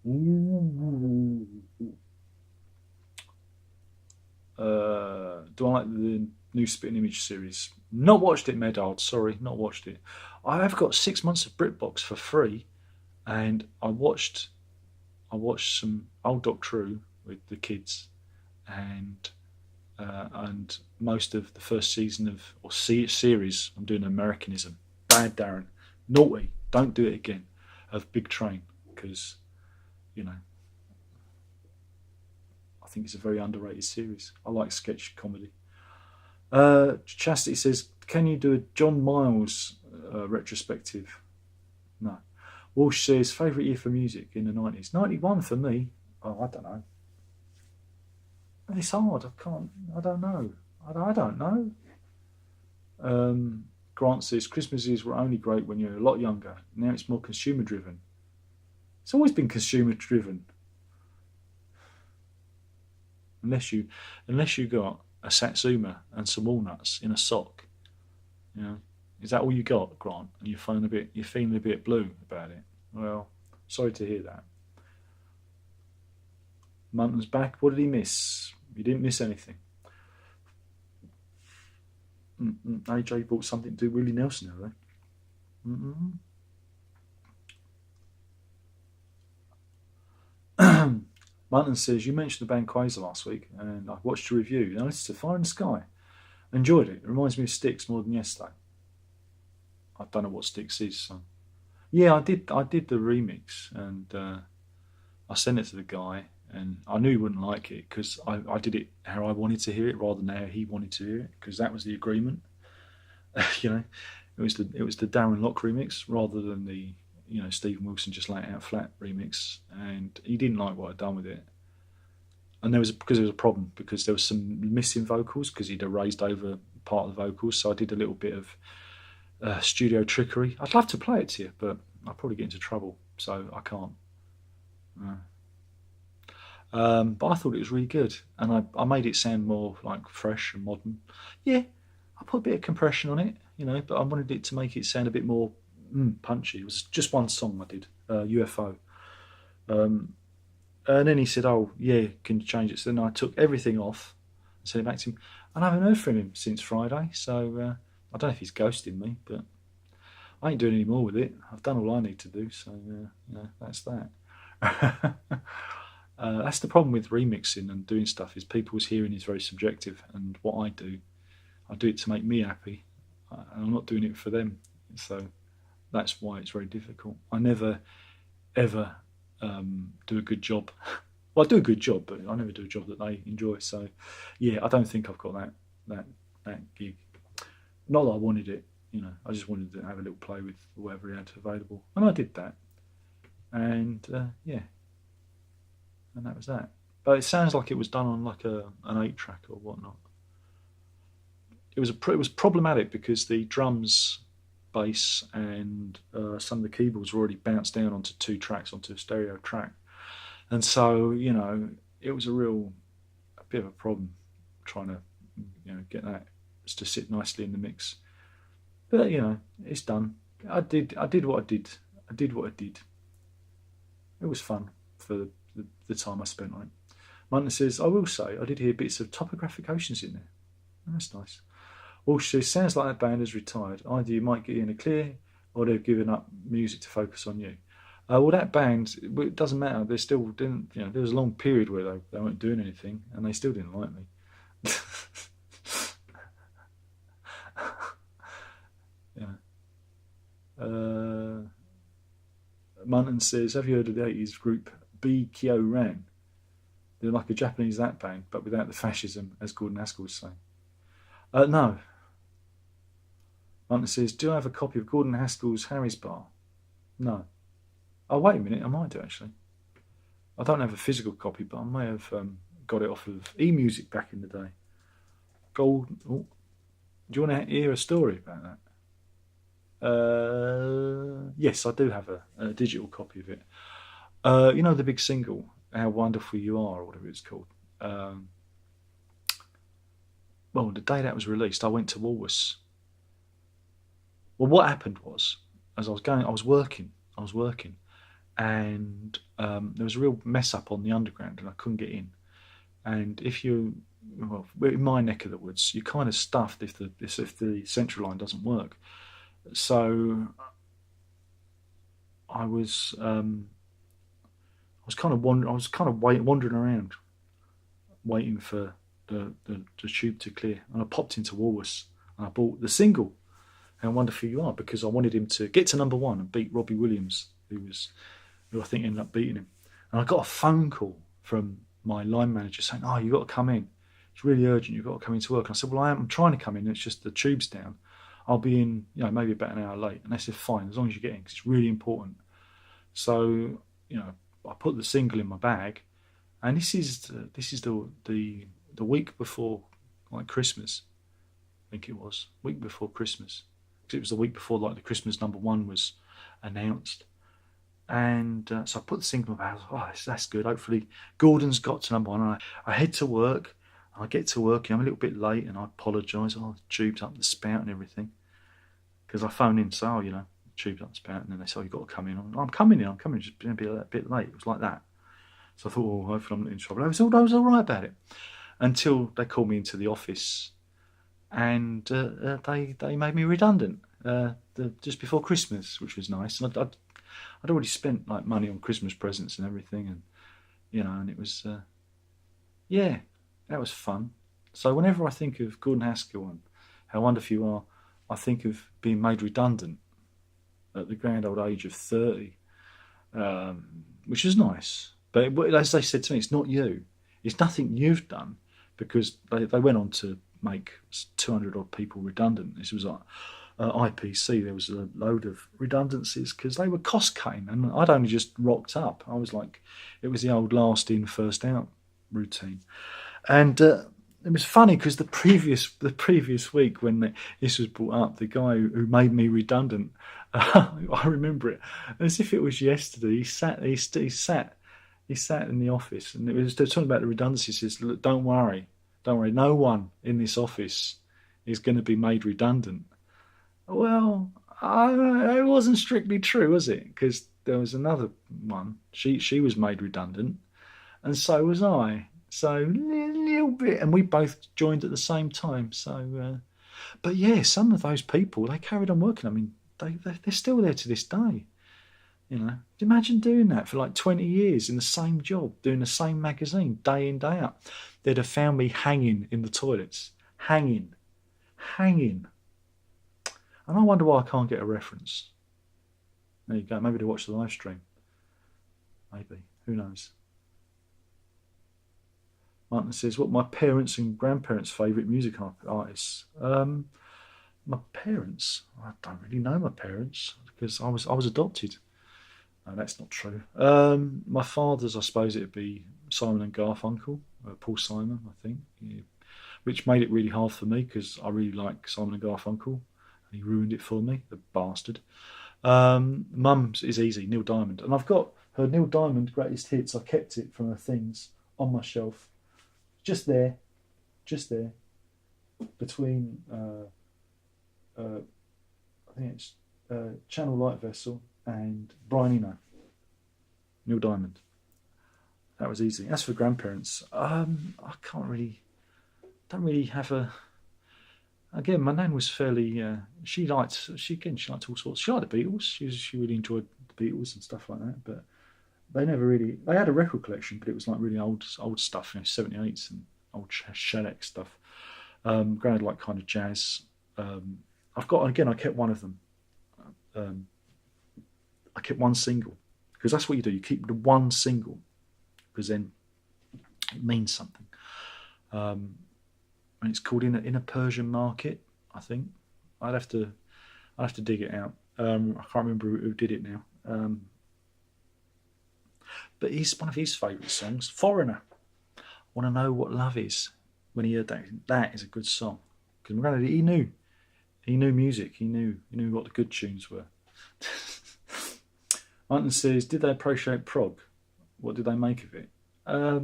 Ooh. Do I like the new Spitting Image series? Not watched it, Medard. Sorry, not watched it. I have got 6 months of BritBox for free, and I watched some old Doctor Who with the kids, and most of the first season or series. I'm doing Americanism. Bad, Darren. Naughty. Don't do it again. Of Big Train, because I think it's a very underrated series. I like sketch comedy. Chastity says, can you do a John Miles retrospective? No. Walsh says, favourite year for music in the 90s? 91 for me. Oh, I don't know. It's hard. I don't know. I don't know. Grant says, Christmases were only great when you were a lot younger. Now it's more consumer driven. It's always been consumer driven. Unless you got a satsuma and some walnuts in a sock. You know, is that all you got, Grant? And you're feeling a bit blue about it. Well, sorry to hear that. Munton's back. What did he miss? He didn't miss anything. AJ bought something to do Willie Nelson, have they? Munton says, you mentioned the band Quasar last week, and I watched your review. And I listened to Fire in the Sky. I enjoyed it. It reminds me of Styx more than yesterday. I don't know what Styx is. So. Yeah, I did the remix, and I sent it to the guy, and I knew he wouldn't like it because I did it how I wanted to hear it rather than how he wanted to hear it, because that was the agreement. You know, it was the Darren Locke remix rather than the Stephen Wilson just lay it out flat remix, and he didn't like what I'd done with it. And there was a problem because there was some missing vocals because he'd erased over part of the vocals. So I did a little bit of studio trickery. I'd love to play it to you, but I'll probably get into trouble, so I can't. But I thought it was really good, and I made it sound more like fresh and modern. Yeah, I put a bit of compression on it, but I wanted it to make it sound a bit more punchy. It was just one song I did, UFO. And then he said, oh, yeah, can you change it? So then I took everything off and sent it back to him. And I haven't heard from him since Friday, so I don't know if he's ghosting me, but I ain't doing any more with it. I've done all I need to do, so that's that. That's the problem with remixing and doing stuff, is people's hearing is very subjective, and what I do it to make me happy, and I'm not doing it for them. So that's why it's very difficult. I never, ever do a good job. Well, I do a good job, but I never do a job that they enjoy. So, yeah, I don't think I've got that gig. Not that I wanted it, I just wanted to have a little play with whatever he had available, and I did that. And yeah, and that was that. But it sounds like it was done on like an 8-track or whatnot. It was problematic because the drums, bass, and some of the keyboards were already bounced down onto 2 tracks, onto a stereo track, and so it was a bit of a problem trying to get that to sit nicely in the mix. But it's done. I did what I did. I did what I did. It was fun for the time I spent on it. Munton says, I will say I did hear bits of Topographic Oceans in there. Oh, that's nice. Walsh says, sounds like that band has retired. Either you might get in a clear, or they've given up music to focus on you. Well, that band, it doesn't matter. They still didn't. There was a long period where they weren't doing anything, and they still didn't like me. Munton says, have you heard of the 80s group B Kyo Ran? They're like a Japanese that band, but without the fascism, as Gordon Haskell was saying. No. Munton says, do I have a copy of Gordon Haskell's Harry's Bar? No. Oh, wait a minute, I might do actually. I don't have a physical copy, but I may have got it off of eMusic back in the day. Do you want to hear a story about that? Yes, I do have a digital copy of it. The big single, How Wonderful You Are, or whatever it's called. Well, the day that was released, I went to Woolworths. Well, what happened was, as I was working, and there was a real mess up on the underground, and I couldn't get in. And in my neck of the woods, you're kind of stuffed if the central line doesn't work. So I was wandering around, waiting for the tube to clear, and I popped into Woolworths and I bought the single How Wonderful You Are, because I wanted him to get to number 1 and beat Robbie Williams, who I think ended up beating him. And I got a phone call from my line manager saying, oh, you've got to come in, it's really urgent, you've got to come into work. And I said, well, I'm trying to come in, it's just the tube's down, I'll be in maybe about an hour late. And they said, fine, as long as you get in, because it's really important. So, I put the single in my bag, and this is the week before, like, Christmas. I think it was week before Christmas, because it was the week before, like, the Christmas #1 was announced. And so I put the single in my bag. Oh, that's good. Hopefully, Gordon's got to #1. And I head to work. And I get to work. I'm a little bit late, and I apologise. I tubed up the spout and everything, because I phone in, so tubed up the spout, and then they say, you've got to come in. I'm coming in. Just being a bit late. It was like that. So I thought, hopefully I'm not in trouble. I was all right about it, until they called me into the office, and they made me redundant just before Christmas, which was nice. And I'd already spent, like, money on Christmas presents and everything, and and it was that was fun. So whenever I think of Gordon Haskell and how wonderful you are, I think of being made redundant at the grand old age of 30, which is nice. But as they said to me, it's not you. It's nothing you've done, because they went on to make 200 odd people redundant. This was like IPC. There was a load of redundancies because they were cost cutting, and I'd only just rocked up. I was like, it was the old last in, first out routine. And it was funny because the previous week when this was brought up, the guy who made me redundant, I remember it as if it was yesterday. He sat in the office, and it was talking about the redundancy. He says, "Look, don't worry, no one in this office is going to be made redundant." Well, it wasn't strictly true, was it? Because there was another one. She was made redundant, and so was I. So a little bit, and we both joined at the same time. So, but yeah, some of those people, they carried on working. I mean, they're still there to this day. Imagine doing that for like 20 years in the same job, doing the same magazine day in, day out. They'd have found me hanging in the toilets, hanging. And I wonder why I can't get a reference. There you go. Maybe to watch the live stream. Maybe. Who knows? Martin says, what are my parents' and grandparents' favourite music artists? My parents? I don't really know my parents, because I was adopted. No, that's not true. My father's, I suppose it'd be Simon and Garfunkel, Paul Simon, I think, which made it really hard for me because I really like Simon and Garfunkel, and he ruined it for me, the bastard. Mum's is easy, Neil Diamond, and I've got her Neil Diamond greatest hits. I kept it from her things on my shelf, just there, between I think it's Channel Light Vessel and Brian Eno. Neil Diamond. That was easy. As for grandparents, I don't really have a. Again, my nan was fairly. She liked all sorts. She liked the Beatles. She really enjoyed the Beatles and stuff like that. But they never really. They had a record collection, but it was like really old stuff, 78s and old shellac stuff. Granted, like kind of jazz. I kept one of them. I kept one single, because that's what you do. You keep the one single, because then it means something. And it's called In a Persian Market, I think. I'd have to dig it out. I can't remember who did it now. But it's one of his favourite songs, Foreigner. Want to know what love is? When he heard that is a good song. Because he knew music. He knew what the good tunes were. Martin says, did they appreciate prog? What did they make of it? I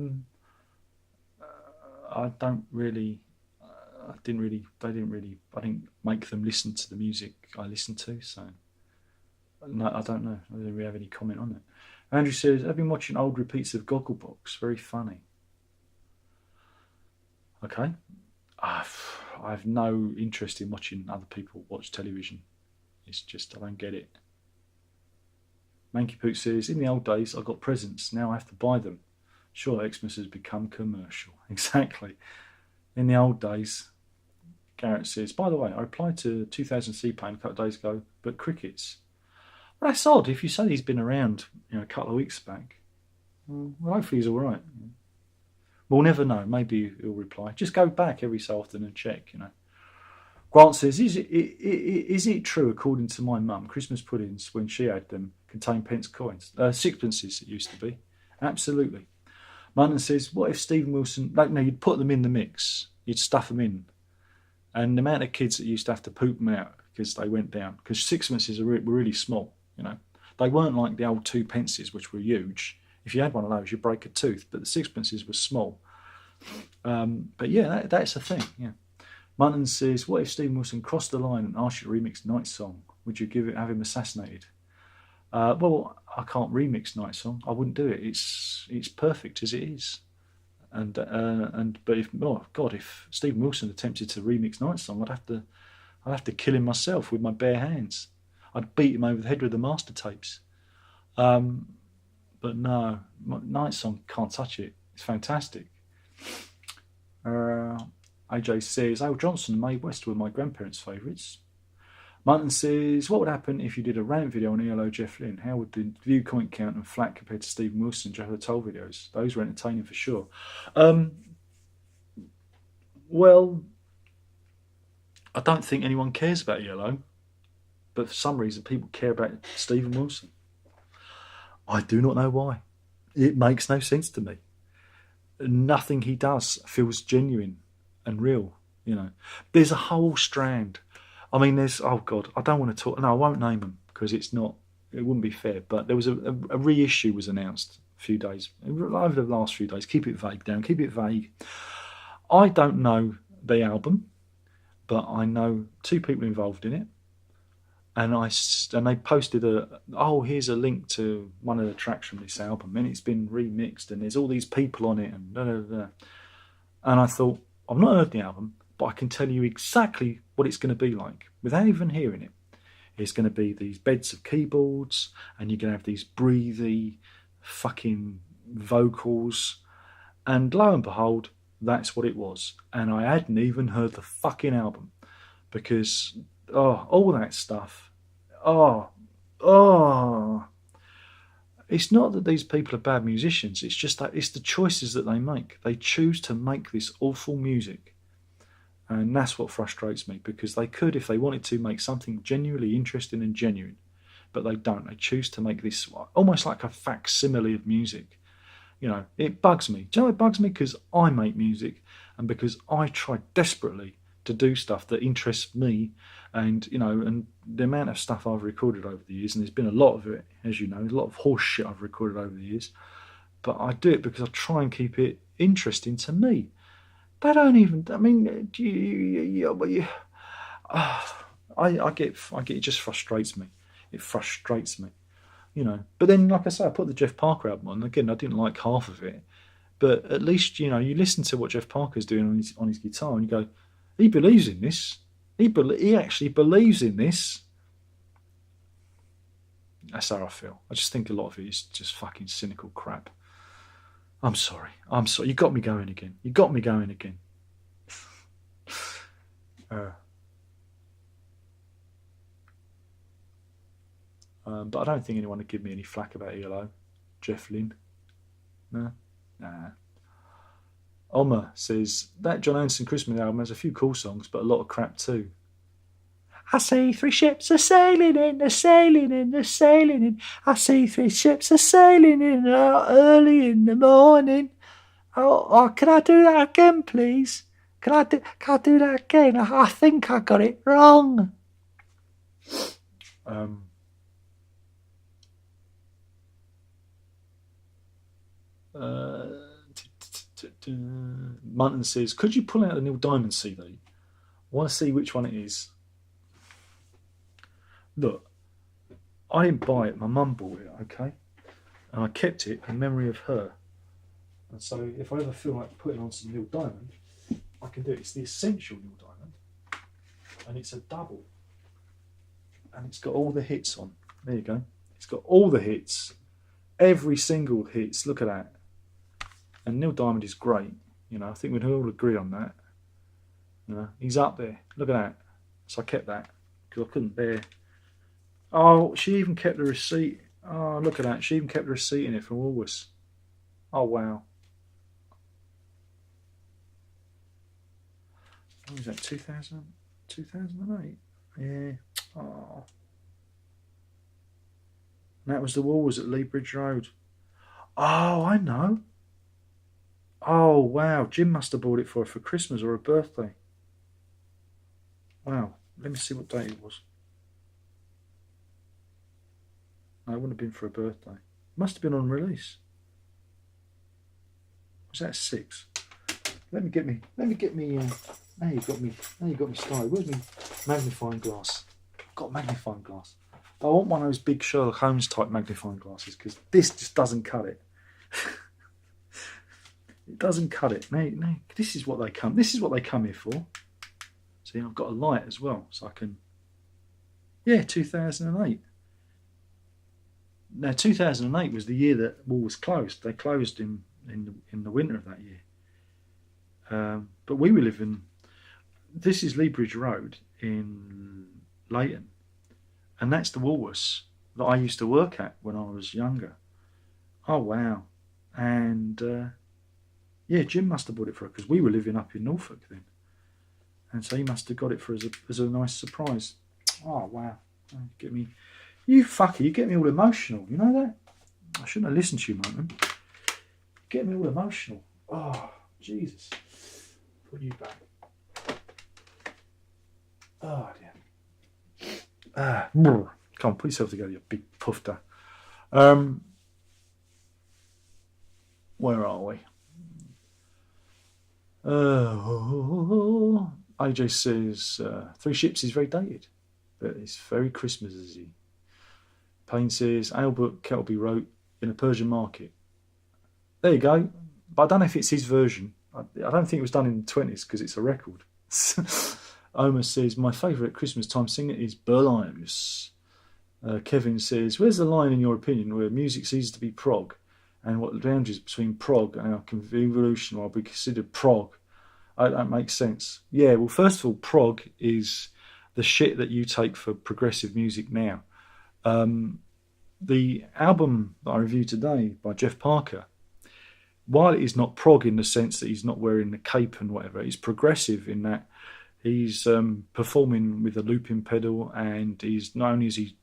didn't make them listen to the music I listened to, so no, I don't know. I don't really have any comment on it. Andrew says, I've been watching old repeats of Gogglebox, very funny. Okay. I have no interest in watching other people watch television. It's just, I don't get it. Manky Poot says, in the old days, I got presents. Now I have to buy them. Sure, Xmas has become commercial. Exactly. In the old days, Garrett says, by the way, I replied to 2000 Seaplane a couple of days ago, but crickets. Well, that's odd. If you say he's been around a couple of weeks back, well, hopefully he's all right. We'll never know. Maybe he'll reply. Just go back every so often and check, Grant says, is it true, according to my mum, Christmas puddings, when she had them, contain pence coins. Sixpences it used to be. Absolutely. Munton says, what if Stephen Wilson, like, no, you'd put them in the mix, you'd stuff them in. And the amount of kids that used to have to poop them out because they went down, because sixpences were really small, you know. They weren't like the old 2 pences, which were huge. If you had one of those, you'd break a tooth, but the sixpences were small. But yeah, that's the thing, yeah. Munton says, what if Stephen Wilson crossed the line and asked you to remix Night Song? Would you have him assassinated? Well, I can't remix Night Song. I wouldn't do it. It's perfect as it is. But if Stephen Wilson attempted to remix Night Song, I'd have to kill him myself with my bare hands. I'd beat him over the head with the master tapes. But no, Night Song, can't touch it. It's fantastic. AJ says, Al Johnson and Mae West were my grandparents' favourites. Munton says, what would happen if you did a rant video on ELO Jeff Lynne? How would the view, comment count and flat compared to Stephen Wilson and Jeff the Toll videos? Those were entertaining for sure. Well, I don't think anyone cares about ELO, but for some reason people care about Stephen Wilson. I do not know why. It makes no sense to me. Nothing he does feels genuine and real, you know. There's a whole strand. I mean, oh God, I don't want to talk. No, I won't name them because it wouldn't be fair. But there was a reissue was announced a few days, over the last few days. Keep it vague, Dan, keep it vague. I don't know the album, but I know 2 people involved in it. And they posted here's a link to one of the tracks from this album, and it's been remixed, and there's all these people on it, and And I thought, I've not heard the album, but I can tell you exactly what it's going to be like without even hearing it. It's going to be these beds of keyboards, and you're going to have these breathy fucking vocals, and lo and behold, that's what it was. And I hadn't even heard the fucking album because all that stuff. It's not that these people are bad musicians. It's just that it's the choices that they make. They choose to make this awful music. And that's what frustrates me, because they could, if they wanted to, make something genuinely interesting and genuine. But they don't. They choose to make this almost like a facsimile of music. You know, it bugs me. Do you know it bugs me? Because I make music and because I try desperately to do stuff that interests me, and you know, and the amount of stuff I've recorded over the years, and there's been a lot of it, as you know, a lot of horse shit I've recorded over the years, but I do it because I try and keep it interesting to me. They don't even, I mean, I get it just frustrates me. It frustrates me, you know. But then, like I say, I put the Jeff Parker album on. Again, I didn't like half of it, but at least, you know, you listen to what Jeff Parker's doing on his guitar, and you go, he believes in this. He actually believes in this. That's how I feel. I just think a lot of it is just fucking cynical crap. I'm sorry. You got me going again. But I don't think anyone would give me any flack about ELO. Jeff Lynne. No? Nah. Omer says, that John Anderson Christmas album has a few cool songs, but a lot of crap too. I see 3 ships are sailing in, they're sailing in, they're sailing in. I see 3 ships are sailing in early in the morning. Oh, can I do that again, please? Can I do that again? I think I got it wrong. Munton says, could you pull out the Neil Diamond CD? I want to see which one it is. Look, I didn't buy it, my mum bought it, okay? And I kept it in memory of her. And so if I ever feel like putting on some Neil Diamond, I can do it. It's the Essential Neil Diamond, and it's a double. And it's got all the hits on. There you go. It's got all the hits. Every single hits. Look at that. And Neil Diamond is great. You know, I think we'd all agree on that. You know, he's up there. Look at that. So I kept that because I couldn't bear. Oh, she even kept the receipt. Oh, look at that. She even kept the receipt in it from Woolworths. Oh, wow. What was that, 2008? Yeah. Oh. And that was the Woolworths at Lee Bridge Road. Oh, I know. Oh, wow. Jim must have bought it for her for Christmas or her birthday. Wow. Let me see what date it was. No, it wouldn't have been for her birthday. It must have been on release. Was that 6? Let me get me. Now you got me started. Where's my magnifying glass? I've got a magnifying glass. But I want one of those big Sherlock Holmes type magnifying glasses because this just doesn't cut it. It doesn't cut it. No, this is what they come. This is what they come here for. See, I've got a light as well, so I can. Yeah, 2008. Now, 2008 was the year that Wall was closed. They closed in the winter of that year. But we were living. This is Lee Bridge Road in Leighton, and that's the Woolworths that I used to work at when I was younger. Oh wow! And yeah, Jim must have bought it for her because we were living up in Norfolk then, and so he must have got it for us as a nice surprise. Oh wow! Get me, you fucker! You get me all emotional. You know that? I shouldn't have listened to you, man. Get me all emotional. Oh Jesus! Put you back. Oh dear. Come on, put yourself together, you big pufter. Where are we? AJ says 3 Ships is very dated, but it's very Christmassy. Payne says Albert Kettleby wrote in a Persian market. There you go. But I don't know if it's his version. I don't think it was done in the 20s because it's a record. Omar says, my favourite Christmas time singer is Berlioz. Kevin says, where's the line in your opinion where music ceases to be prog and what ranges between prog and our convolution will be considered prog? That makes sense. Yeah, well, first of all, prog is the shit that you take for progressive music now. The album that I reviewed today by Jeff Parker, while it is not prog in the sense that he's not wearing the cape and whatever, it's progressive in that he's performing with a looping pedal, and he's not only is he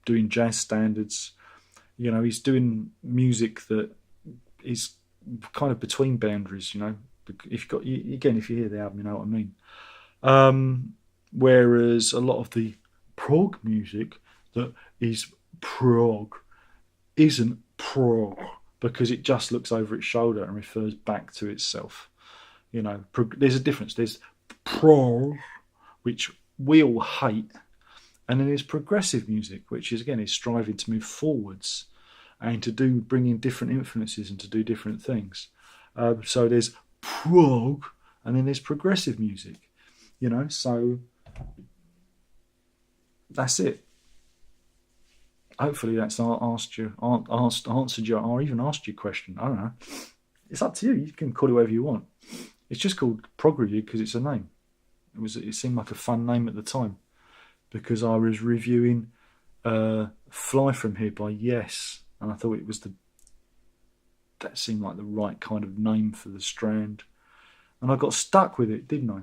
doing jazz standards, you know, he's doing music that is kind of between boundaries. You know, if you hear the album, you know what I mean. Whereas a lot of the prog music that is prog isn't prog because it just looks over its shoulder and refers back to itself. You know, there's a difference. There's prog, which we all hate, and then there's progressive music, which is striving to move forwards and to bring in different influences and to do different things. So there's prog, and then there's progressive music. You know, so that's it. Hopefully that's answered your or even asked your question. I don't know. It's up to you. You can call it whatever you want. It's just called Prog Review because it's a name. It seemed like a fun name at the time because I was reviewing Fly From Here by Yes, and I thought that seemed like the right kind of name for the Strand, and I got stuck with it, didn't I?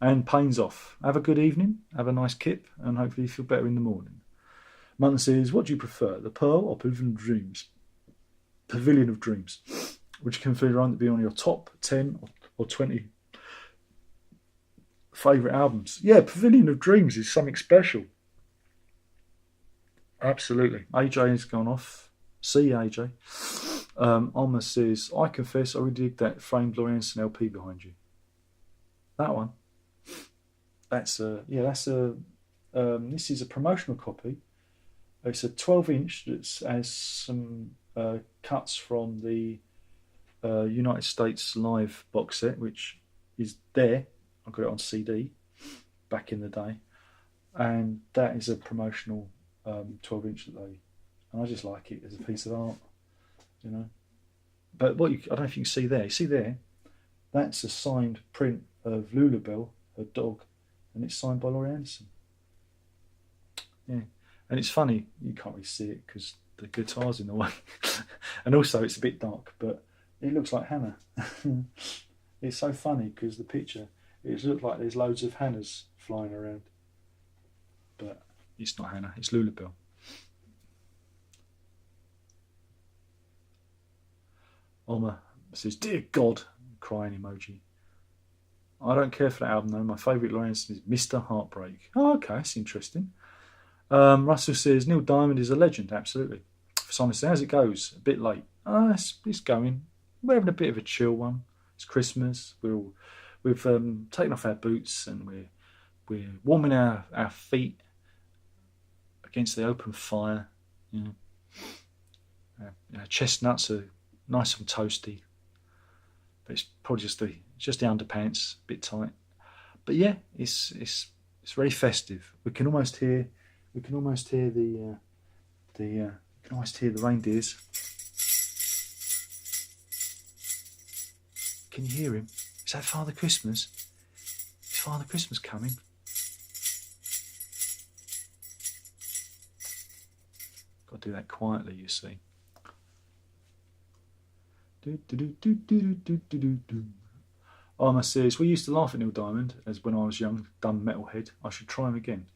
And Payne's off. Have a good evening. Have a nice kip, and hopefully you feel better in the morning. Munton says, what do you prefer, the Pearl or Pavilion of Dreams? Pavilion of Dreams. Which can figure on to be on your top 10 or 20 favourite albums. Yeah, Pavilion of Dreams is something special. Absolutely. AJ has gone off. See you, AJ. Alma says, I confess I really dig that framed Laurie Anderson LP behind you. That one. This is a promotional copy. It's a 12-inch that has some cuts from the United States Live box set, which is there. I got it on CD back in the day, and that is a promotional 12-inch that and I just like it as a piece of art, you know. But I don't know if you can see there. You see there, that's a signed print of Lulabelle, her dog, and it's signed by Laurie Anderson. Yeah. And it's funny, you can't really see it because the guitar's in the way. And also it's a bit dark, but it looks like Hannah. It's so funny because the picture, It looks like there's loads of Hannahs flying around, but it's not Hannah. It's Lulabelle. Oma says, "Dear God," crying emoji. I don't care for that album though. My favourite Lawrence is Mr. Heartbreak. Oh, okay, that's interesting. Russell says Neil Diamond is a legend. Absolutely. Simon says, how's it goes? A bit late. It's going. We're having a bit of a chill one. It's Christmas. We've taken off our boots and we're warming our feet against the open fire. You know. Our chestnuts are nice and toasty, but it's probably just the underpants, a bit tight. But yeah, it's very festive. We can almost hear the reindeers. Can you hear him? Is that Father Christmas? Is Father Christmas coming? Got to do that quietly, you see. Alma says, we used to laugh at Neil Diamond as when I was young, dumb metalhead. I should try him again.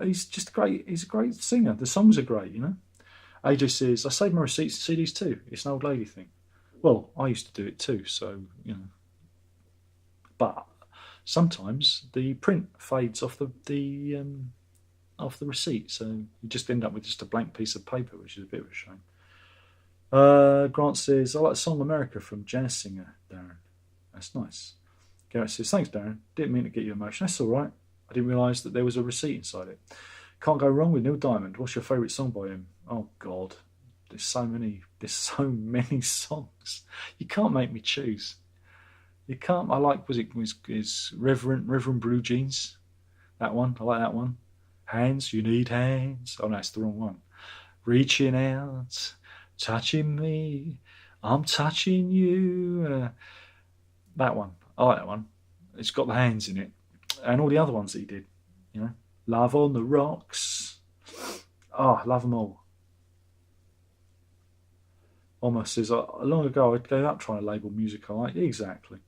He's a great singer. The songs are great, you know. AJ says, I save my receipts and CDs too. It's an old lady thing. Well, I used to do it too, so, you know. But sometimes the print fades off the receipt, so you just end up with just a blank piece of paper, which is a bit of a shame. Grant says, I like the song America from Jazz Singer, Darren. That's nice. Garrett says, thanks, Darren. Didn't mean to get you emotional. That's all right. I didn't realise that there was a receipt inside it. Can't go wrong with Neil Diamond. What's your favourite song by him? Oh, God. There's so many songs. You can't make me choose. You can't. I like, was Reverend Blue Jeans? That one. I like that one. Hands, you need hands. Oh, no, that's the wrong one. Reaching out, touching me, I'm touching you. That one. I like that one. It's got the hands in it. And all the other ones that he did. You know, Love on the Rocks. Oh, I love them all. Almost says, long ago I gave up trying to label music I like. Exactly.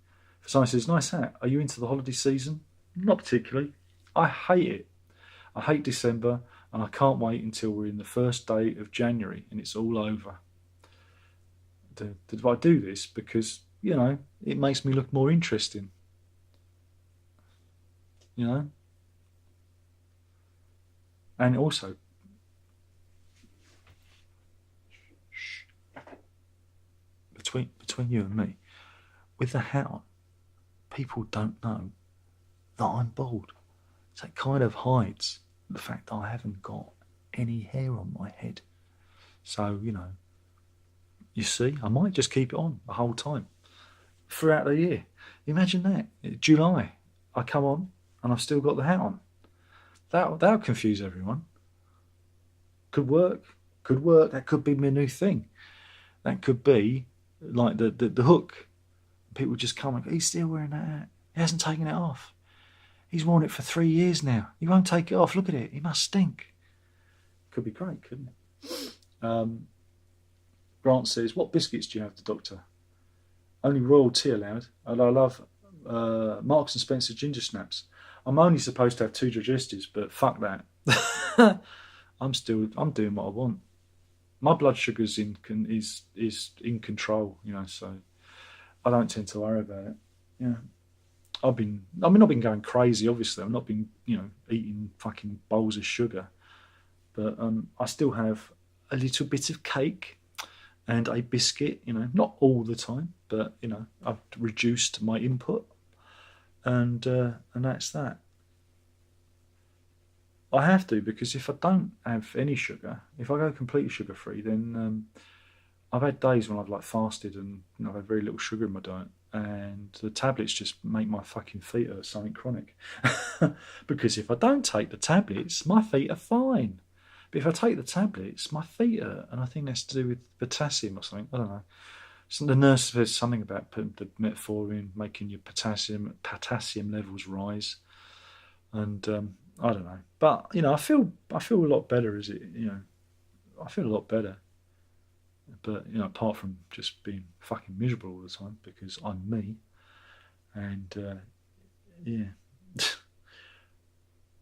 Someone says, nice hat. Are you into the holiday season? Not particularly. I hate it. I hate December and I can't wait until we're in the first day of January and it's all over. I do this because, you know, it makes me look more interesting. You know? And also, between you and me, with the hat on, people don't know that I'm bald. So it kind of hides the fact that I haven't got any hair on my head. So, you know, you see, I might just keep it on the whole time throughout the year. Imagine that. July, I come on and I've still got the hat on. That'll confuse everyone. Could work. That could be my new thing. That could be like the hook. People just come and go, he's still wearing that hat. He hasn't taken it off. He's worn it for 3 years now. He won't take it off. Look at it. He must stink. Could be great, couldn't it? Grant says, what biscuits do you have, the doctor? Only royal tea allowed. And I love Marks and Spencer ginger snaps. I'm only supposed to have 2 digestives, but fuck that. I'm doing what I want. My blood sugar's is in control, you know, so I don't tend to worry about it. Yeah. I've not been going crazy, obviously. I've not been, you know, eating fucking bowls of sugar. But I still have a little bit of cake and a biscuit, you know, not all the time, but, you know, I've reduced my input. And that's that. I have to, because if I don't have any sugar, if I go completely sugar-free, then I've had days when I've like fasted and, you know, I've had very little sugar in my diet. And the tablets just make my fucking feet hurt, something chronic. Because if I don't take the tablets, my feet are fine. But if I take the tablets, my feet hurt. And I think that's to do with potassium or something. I don't know. So the nurse says something about putting the metformin, making your potassium levels rise. And I don't know. But, you know, I feel a lot better as it, you know, I feel a lot better. But, you know, apart from just being fucking miserable all the time because I'm me. And, Yeah.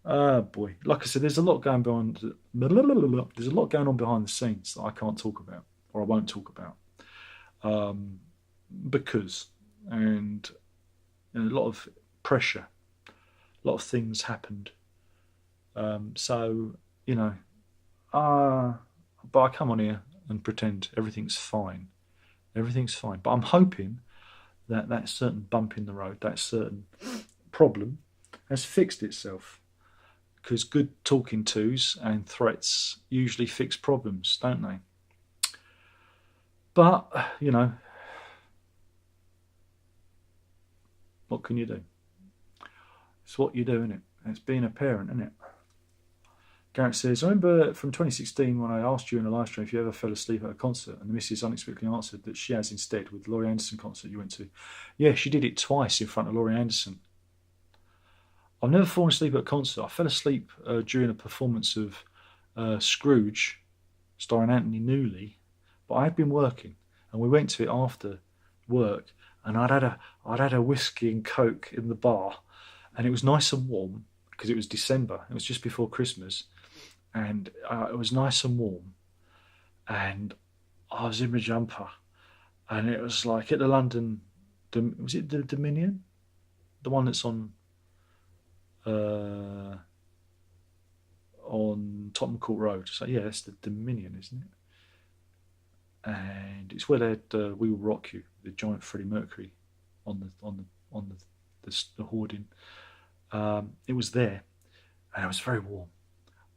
Oh boy, like I said, there's a lot going behind. There's a lot going on behind the scenes that I can't talk about, or I won't talk about, um, because and a lot of pressure, a lot of things happened. So you know, uh, but I come on here and pretend everything's fine. Everything's fine. But I'm hoping that that certain bump in the road, that certain problem, has fixed itself. Because good talking tos and threats usually fix problems, don't they? But, what can you do? It's what you do, isn't it? It's being a parent, isn't it? Garrett says, I remember from 2016 when I asked you in a live stream if you ever fell asleep at a concert, and the missus unexpectedly answered that she has instead with the Laurie Anderson concert you went to. Yeah, she did it twice in front of Laurie Anderson. I've never fallen asleep at a concert. I fell asleep during a performance of Scrooge, starring Anthony Newley, but I had been working, and we went to it after work, and I'd had a whiskey and coke in the bar, and it was nice and warm because it was December. It was just before Christmas, and it was nice and warm, and I was in my jumper, and it was like at the London, was it the Dominion, the one that's uh, on Tottenham Court Road. So yeah, that's the Dominion, isn't it? And it's where they had "We Will Rock You," the giant Freddie Mercury on the hoarding. It was there, and it was very warm,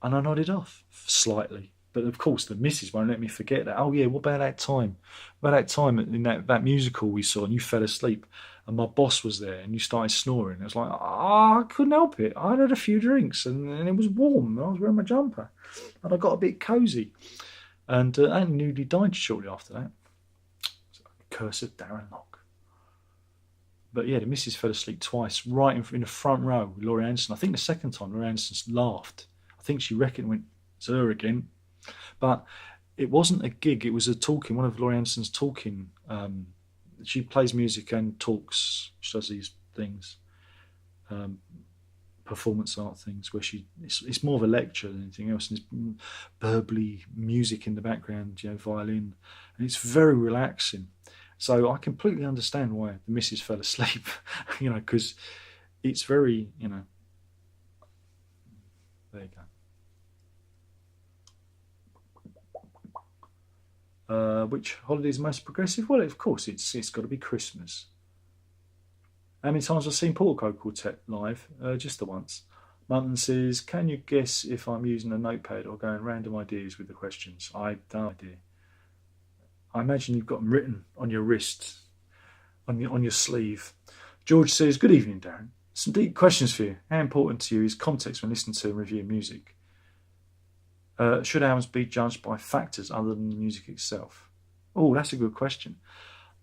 and I nodded off slightly. But of course, the missus won't let me forget that. Oh yeah, what about that time? About that time in that musical we saw, and you fell asleep, and my boss was there, and you started snoring. It was like, I couldn't help it. I'd had a few drinks, and it was warm. And I was wearing my jumper, and I got a bit cosy. And Anthony Newley died shortly after that. Curse of Darren Lock. But yeah, the missus fell asleep twice, right in the front row with Laurie Anderson. I think the second time Laurie Anderson laughed. I think she reckoned it went, it's her again. But it wasn't a gig, it was a talking, one of Laurie Anderson's talking. She plays music and talks. She does these things, performance art things, where it's more of a lecture than anything else. And it's burbly music in the background, violin. And it's very relaxing. So I completely understand why the missus fell asleep, because it's very, there you go. Which holiday is most progressive? Well, of course, it's got to be Christmas. How many times have I seen Portico Quartet live? Just the once. Munton says, can you guess if I'm using a notepad or going random ideas with the questions? I've no idea. I imagine you've got them written on your wrist, on your sleeve. George says, good evening, Darren. Some deep questions for you. How important to you is context when listening to and reviewing music? Should albums be judged by factors other than the music itself? Oh, that's a good question.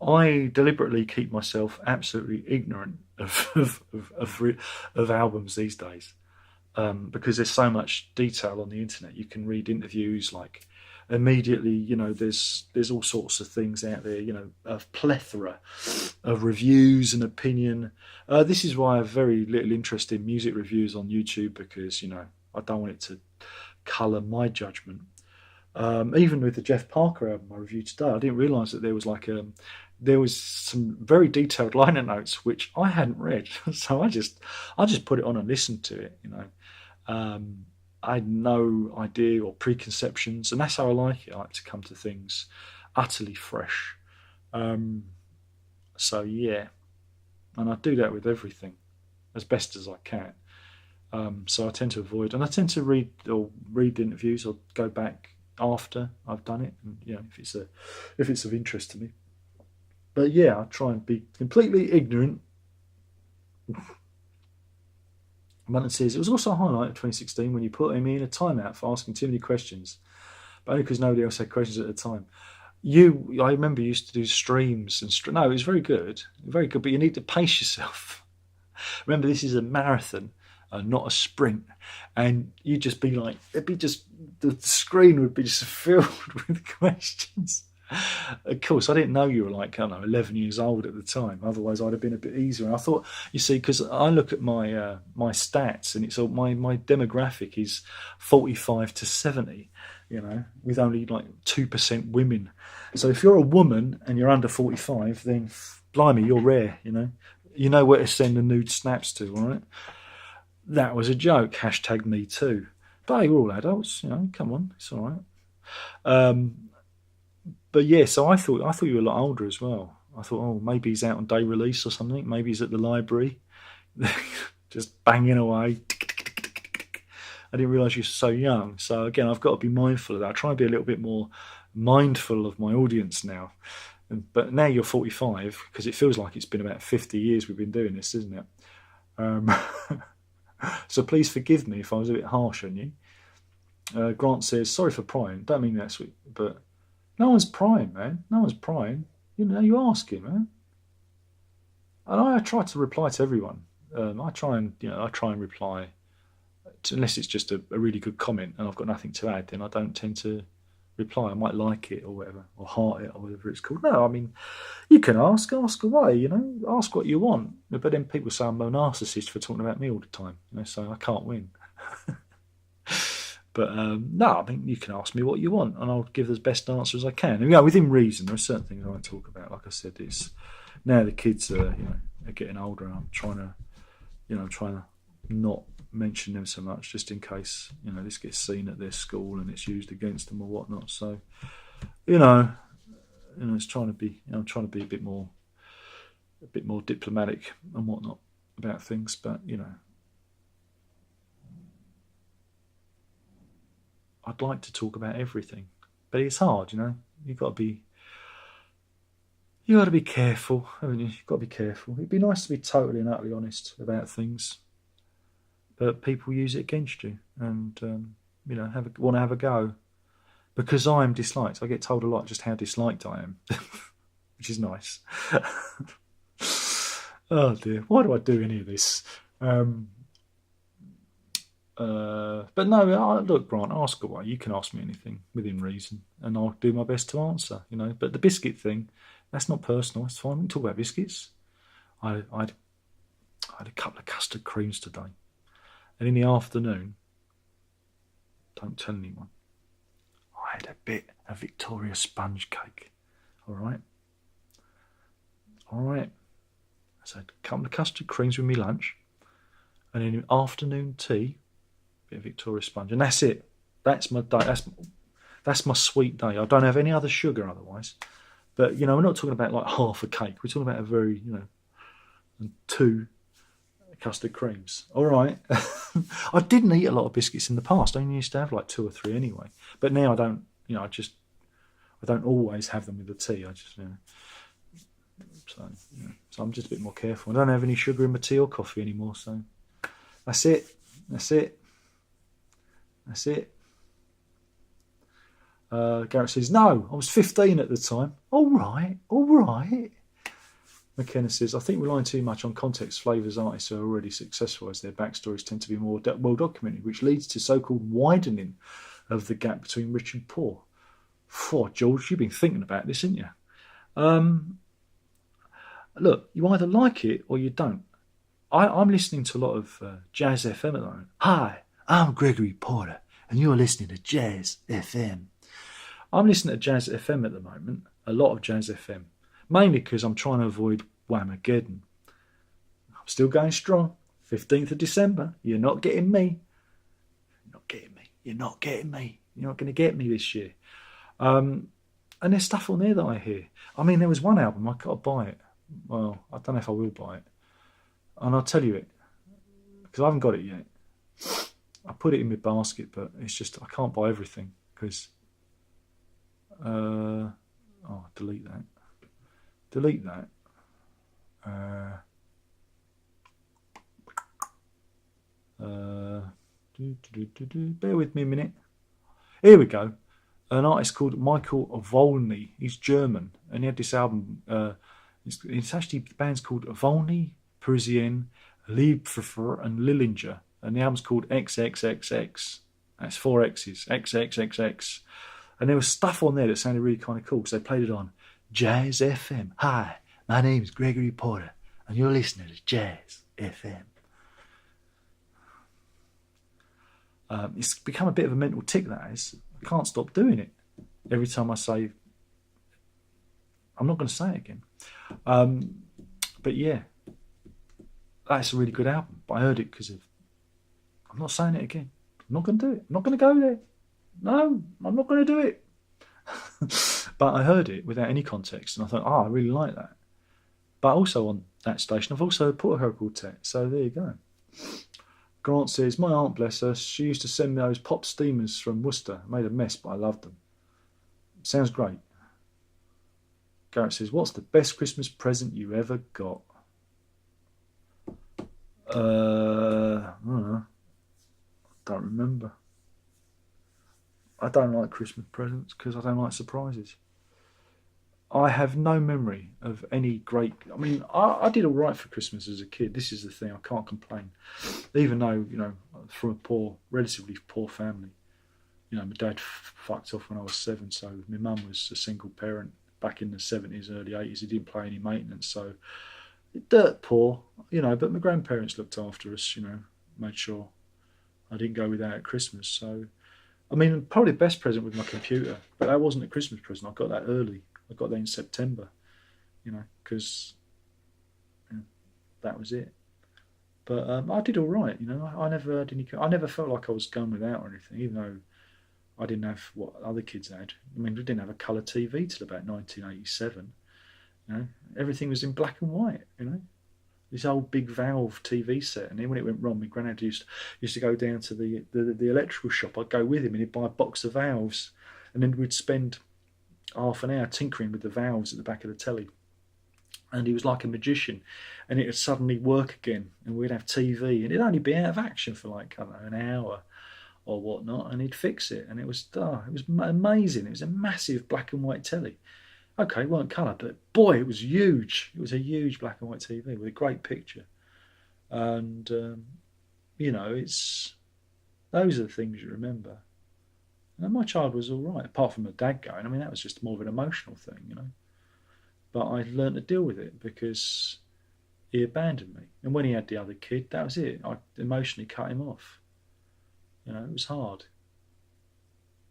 I deliberately keep myself absolutely ignorant of albums these days, because there's so much detail on the internet. You can read interviews like immediately, there's all sorts of things out there, a plethora of reviews and opinion. This is why I have very little interest in music reviews on YouTube, because, I don't want it to colour my judgment. Even with the Jeff Parker album I reviewed today, I didn't realise that there was some very detailed liner notes which I hadn't read, so I just put it on and listened to it. I had no idea or preconceptions, and that's how I like it. I like to come to things utterly fresh. So yeah, and I do that with everything as best as I can. So I tend to avoid, and I tend to read interviews or go back after I've done it, and if it's of interest to me. But yeah, I try and be completely ignorant. Munton says, it was also a highlight of 2016 when you put me in a timeout for asking too many questions, but only because nobody else had questions at the time. I remember you used to do streams and no, it was very good, but you need to pace yourself. Remember, this is a marathon, not a sprint, and you'd just be like, the screen would be just filled with questions. Of course, I didn't know you were like, I don't know, 11 years old at the time. Otherwise, I'd have been a bit easier. And I thought, you see, because I look at my stats, and it's all my demographic is 45 to 70. With only like 2% women. So if you're a woman and you're under 45, then blimey, you're rare. You know where to send the nude snaps to. All right, that was a joke. Hashtag me too. But hey, we're all adults. Come on, it's all right. But yeah, so I thought you were a lot older as well. I thought, oh, maybe he's out on day release or something. Maybe he's at the library, just banging away. I didn't realise you were so young. So again, I've got to be mindful of that. I try and be a little bit more mindful of my audience now. But now you're 45, because it feels like it's been about 50 years we've been doing this, isn't it? So please forgive me if I was a bit harsh on you. Grant says, sorry for prying. Don't mean that sweet, but no one's prying, man. No one's prying. You ask him, man. And I try to reply to everyone. I try and reply, unless it's just a really good comment and I've got nothing to add. Then I don't tend to reply. I might like it or whatever, or heart it or whatever it's called. No, I mean, you can ask away. Ask what you want. But then people say I'm a narcissist for talking about me all the time. So I can't win. But no, I mean, you can ask me what you want, and I'll give the best answer as I can. And, within reason. There are certain things I talk about. Like I said, it's now the kids are getting older, and I'm trying to not mention them so much, just in case this gets seen at their school and it's used against them or whatnot. So it's trying to be. I'm trying to be a bit more diplomatic and whatnot about things, but I'd like to talk about everything, but it's hard. You've got to be careful, haven't you? You've got to be careful. It'd be nice to be totally and utterly honest about things, but people use it against you, and want to have a go because I'm disliked. I get told a lot just how disliked I am, which is nice. Oh dear, why do I do any of this? But no, look, Grant, ask away. You can ask me anything within reason, and I'll do my best to answer. But the biscuit thing, that's not personal. It's fine. We can talk about biscuits. I had a couple of custard creams today, and in the afternoon, don't tell anyone, I had a bit of Victoria sponge cake. All right. So I had a couple of custard creams with me lunch, and in the afternoon tea, bit of Victoria sponge, and that's it. That's my day. That's my sweet day. I don't have any other sugar otherwise. But we're not talking about like half a cake. We're talking about a very 2 custard creams. All right. I didn't eat a lot of biscuits in the past. I only used to have like 2 or 3 anyway. But now I don't. I don't always have them with the tea. I just so I'm just a bit more careful. I don't have any sugar in my tea or coffee anymore. So that's it. Garrett says, no, I was 15 at the time. All right. McKenna says, I think relying too much on context favours artists who are already successful, as their backstories tend to be more well documented, which leads to so-called widening of the gap between rich and poor. George, you've been thinking about this, haven't you? Look, you either like it or you don't. I'm listening to a lot of Jazz FM at the moment. Hi, I'm Gregory Porter, and you're listening to Jazz FM. I'm listening to Jazz FM at the moment, a lot of Jazz FM, mainly because I'm trying to avoid Whamageddon. I'm still going strong. 15th of December, you're not getting me. You're not going to get me this year. And there's stuff on there that I hear. I mean, there was one album, I got to buy it. Well, I don't know if I will buy it. And I'll tell you it, because I haven't got it yet. I put it in my basket, but it's just I can't buy everything because. Delete that. Bear with me a minute. Here we go. An artist called Michael Volney. He's German, and he had this album. It's actually the band's called Volney, Parisienne, Liebpfeffer and Lillinger, and the album's called XXXX. That's 4 X's, XXXX. And there was stuff on there that sounded really kind of cool because they played it on Jazz FM. Hi, my name's Gregory Porter, and you're listening to Jazz FM. It's become a bit of a mental tick, that is. I can't stop doing it. Every time I say, I'm not going to say it again. But yeah, that's a really good album. But I heard it because of, I'm not saying it again. I'm not going to do it. I'm not going to go there. No, I'm not going to do it. But I heard it without any context, and I thought, I really like that. But also on that station, I've also put a quartet. So there you go. Grant says, my aunt, bless her, she used to send me those pop steamers from Worcester. Made a mess, but I loved them. Sounds great. Garrett says, what's the best Christmas present you ever got? I don't know. Don't remember. I don't like Christmas presents because I don't like surprises. I have no memory of any great... I mean, I did all right for Christmas as a kid. This is the thing. I can't complain. Even though, from a relatively poor family. My dad fucked off when I was 7, so my mum was a single parent back in the 70s, early 80s. He didn't pay any maintenance, so dirt poor, but my grandparents looked after us, made sure I didn't go without at Christmas. So, I mean, probably the best present was my computer, but that wasn't a Christmas present. I got that early. I got that in September, because that was it. But I did all right, I never had any. I never felt like I was going without or anything, even though I didn't have what other kids had. I mean, we didn't have a colour TV till about 1987. Everything was in black and white. This old big valve TV set, and then when it went wrong, my granddad used to go down to the electrical shop. I'd go with him, and he'd buy a box of valves, and then we'd spend half an hour tinkering with the valves at the back of the telly. And he was like a magician, and it would suddenly work again, and we'd have TV, and it'd only be out of action for like, I don't know, an hour or whatnot, and he'd fix it, and it was amazing. It was a massive black and white telly. Okay, it weren't colour, but boy, it was huge. It was a huge black and white TV with a great picture. And, it's those are the things you remember. And my child was all right, apart from my dad going. I mean, that was just more of an emotional thing, But I learned to deal with it because he abandoned me. And when he had the other kid, that was it. I emotionally cut him off. It was hard.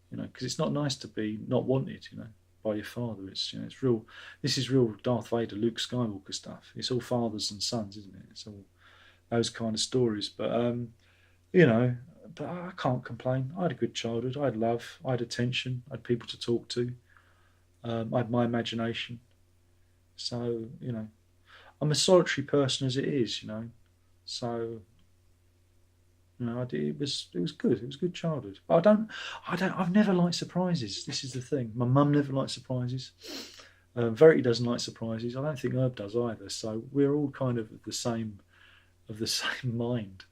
Because it's not nice to be not wanted, by your father. It's it's real. This is real Darth Vader, Luke Skywalker stuff. It's all fathers and sons, isn't it? It's all those kind of stories. But but I can't complain. I had a good childhood. I had love. I had attention. I had people to talk to. I had my imagination. So I'm a solitary person as it is. So. It was good. It was a good childhood. But I've never liked surprises. This is the thing. My mum never liked surprises. Verity doesn't like surprises. I don't think Herb does either. So we're all kind of the same mind.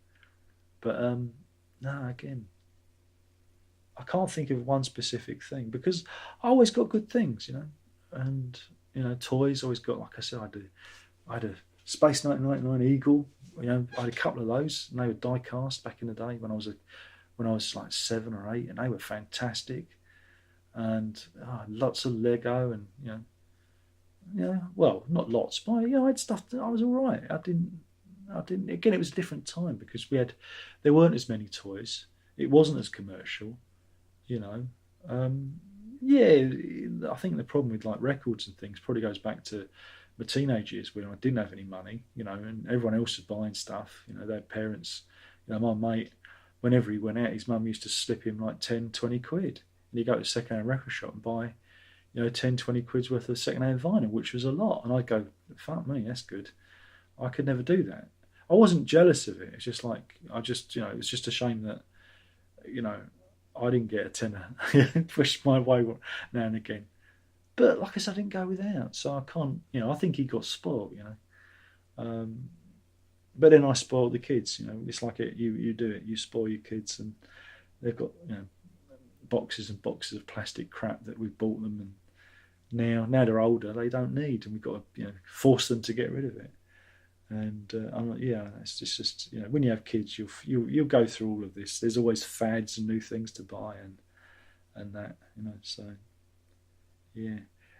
But no, again, I can't think of one specific thing because I always got good things, and toys. Always got, like I said, I had a Space 1999 Eagle. I had a couple of those, and they were die cast back in the day when I was like 7 or 8, and they were fantastic. And lots of Lego, and well, not lots, but I had stuff that I was all right. I didn't. Again, it was a different time because there weren't as many toys. It wasn't as commercial, Yeah, I think the problem with like records and things probably goes back to my teenage years when I didn't have any money, and everyone else was buying stuff. Their parents, my mate, whenever he went out, his mum used to slip him like 10, 20 quid. And he'd go to a second-hand record shop and buy, 10, 20 quid's worth of second-hand vinyl, which was a lot. And I'd go, fuck me, that's good. I could never do that. I wasn't jealous of it. It's just like, it was just a shame that, I didn't get a tenner pushed my way now and again. But like I said, I didn't go without, so I can't. I think he got spoiled. But then I spoiled the kids. It's like you do it. You spoil your kids, and they've got boxes and boxes of plastic crap that we bought them, and now they're older, they don't need, and we've got to force them to get rid of it. And I'm like, it's just when you have kids, you'll go through all of this. There's always fads and new things to buy, and that, so yeah.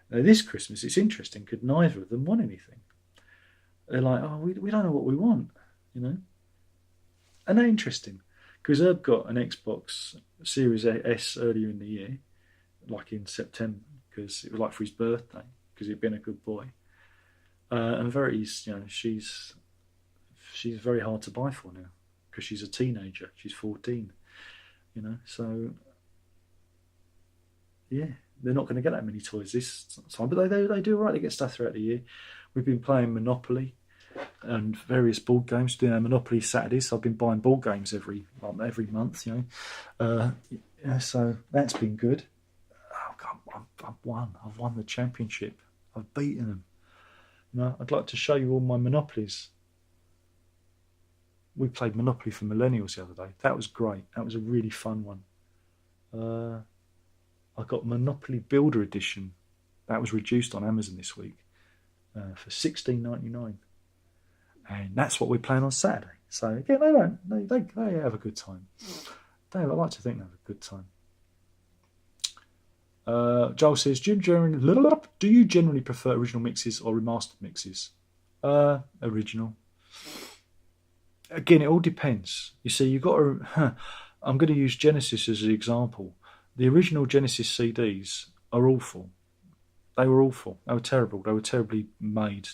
Now, this Christmas, it's interesting because neither of them want anything. They're like, oh, we don't know what we want, and they're interesting because Herb got an Xbox Series S earlier in the year, like in September, because it was like for his birthday, because he'd been a good boy. And Verity's, she's very hard to buy for now because she's a teenager. She's 14, so yeah, they're not going to get that many toys this time, but they do all right. They get stuff throughout the year. We've been playing Monopoly and various board games, doing our Monopoly Saturdays. So I've been buying board games every month, so that's been good. Oh God, I've won the championship. I've beaten them. I'd like to show you all my Monopolies. We played Monopoly for Millennials the other day. That was great. That was a really fun one. I got Monopoly Builder Edition. That was reduced on Amazon this week for $16.99. And that's what we're playing on Saturday. So again, they have a good time. I like to think they have a good time. Joel says, do you generally prefer original mixes or remastered mixes? Original. Again, it all depends. You see, you've got to... I'm going to use Genesis as an example. The original Genesis CDs are awful. They were awful. They were terrible. They were terribly made,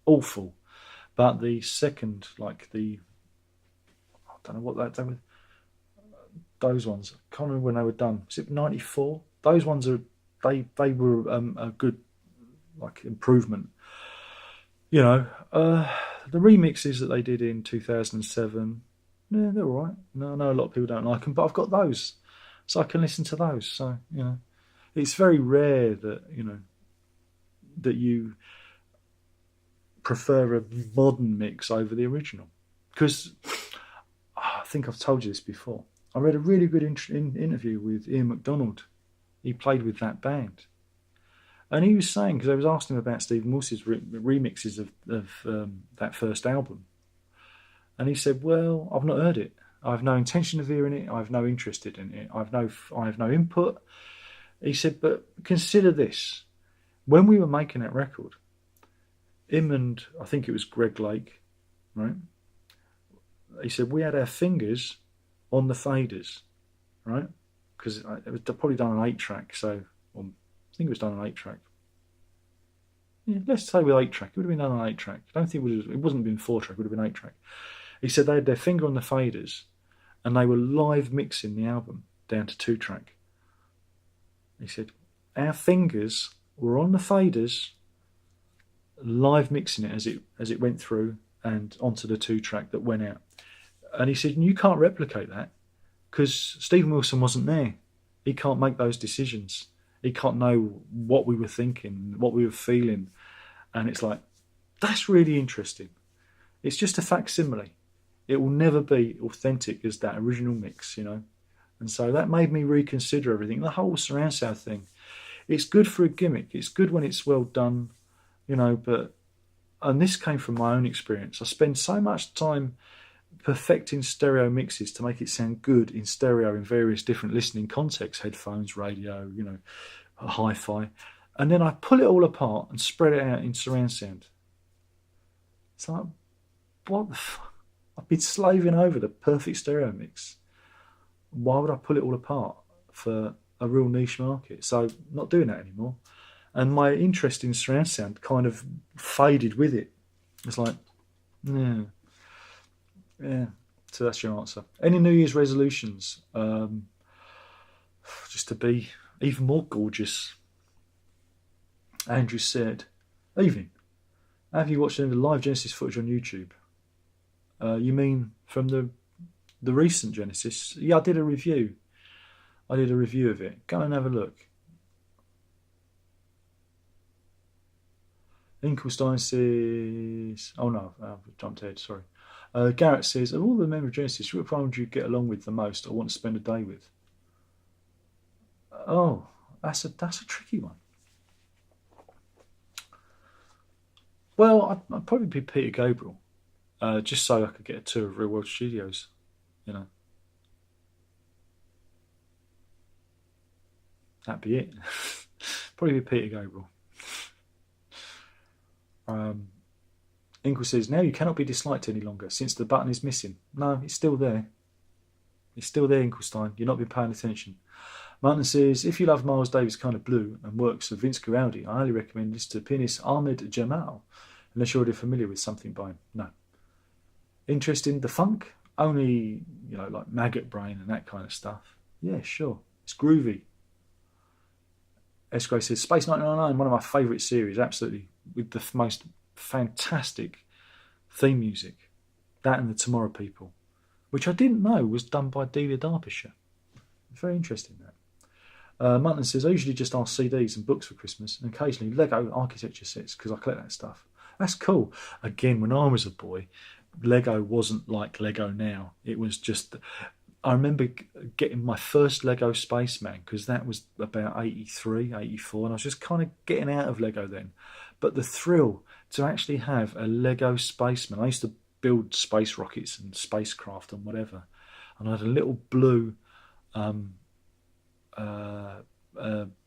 awful. But the second, I don't know what they were. Those ones, I can't remember when they were done. Was it 94? Those ones they were a good improvement. The remixes that they did in 2007, yeah, they're all right. No, I know a lot of people don't like them, but I've got those, so I can listen to those. So it's very rare that that you prefer a modern mix over the original, because I think I've told you this before. I read a really good interview with Ian MacDonald. He played with that band. And he was saying, because I was asking him about Stephen Wilson's remixes of that first album. And he said, well, I've not heard it. I have no intention of hearing it. I have no interest in it. I have no input. He said, but consider this. When we were making that record, him and I think it was Greg Lake, right? He said, we had our fingers on the faders, right? Because it was probably done on 8-track, so I think it was done on 8-track. Yeah, let's say with 8-track. It would have been done on 8-track. I don't think it wasn't been 4-track. It would have been 8-track. He said they had their finger on the faders, and they were live mixing the album down to 2-track. He said our fingers were on the faders, live mixing it as it went through and onto the 2-track that went out. And he said, you can't replicate that because Stephen Wilson wasn't there. He can't make those decisions. He can't know what we were thinking, what we were feeling. And it's like, that's really interesting. It's just a facsimile. It will never be authentic as that original mix, And so that made me reconsider everything. The whole surround sound thing. It's good for a gimmick. It's good when it's well done, and this came from my own experience. I spend so much time perfecting stereo mixes to make it sound good in stereo in various different listening contexts, headphones, radio, hi-fi, and then I pull it all apart and spread it out in surround sound. It's like, what the fuck? I've been slaving over the perfect stereo mix. Why would I pull it all apart for a real niche market? So not doing that anymore. And my interest in surround sound kind of faded with it. It's like, yeah. So that's your answer. Any New Year's resolutions? Just to be even more gorgeous. Andrew said, evening. Have you watched any of the live Genesis footage on YouTube? You mean from the recent Genesis? Yeah, I did a review. of it. Go and have a look. Inkelstein says... Oh no, I've jumped ahead, sorry. Garrett says, of all the members of Genesis, which one would you get along with the most or want to spend a day with? Oh, that's a tricky one. Well, I'd probably be Peter Gabriel, just so I could get a tour of Real World Studios, That'd be it. Probably be Peter Gabriel. Inkle says, now you cannot be disliked any longer since the button is missing. No, it's still there. It's still there, Inklestein. You're not been paying attention. Martin says, if you love Miles Davis' kind of blue and works of Vince Guaraldi, I highly recommend this to pianist Ahmed Jamal, unless you're already familiar with something by him. No. Interest in the funk? Only, like Maggot Brain and that kind of stuff. Yeah, sure. It's groovy. Escrow says, Space 1999, one of my favourite series, absolutely, with the most fantastic theme music. That and the Tomorrow People, which I didn't know was done by Delia Derbyshire. Very interesting, that. Martin says, I usually just ask CDs and books for Christmas, and occasionally Lego architecture sets, because I collect that stuff. That's cool. Again, when I was a boy, Lego wasn't like Lego now. It was just... I remember getting my first Lego Spaceman, because that was about 83, 84, and I was just kind of getting out of Lego then. But the thrill to actually have a Lego Spaceman... I used to build space rockets and spacecraft and whatever, and I had a little blue...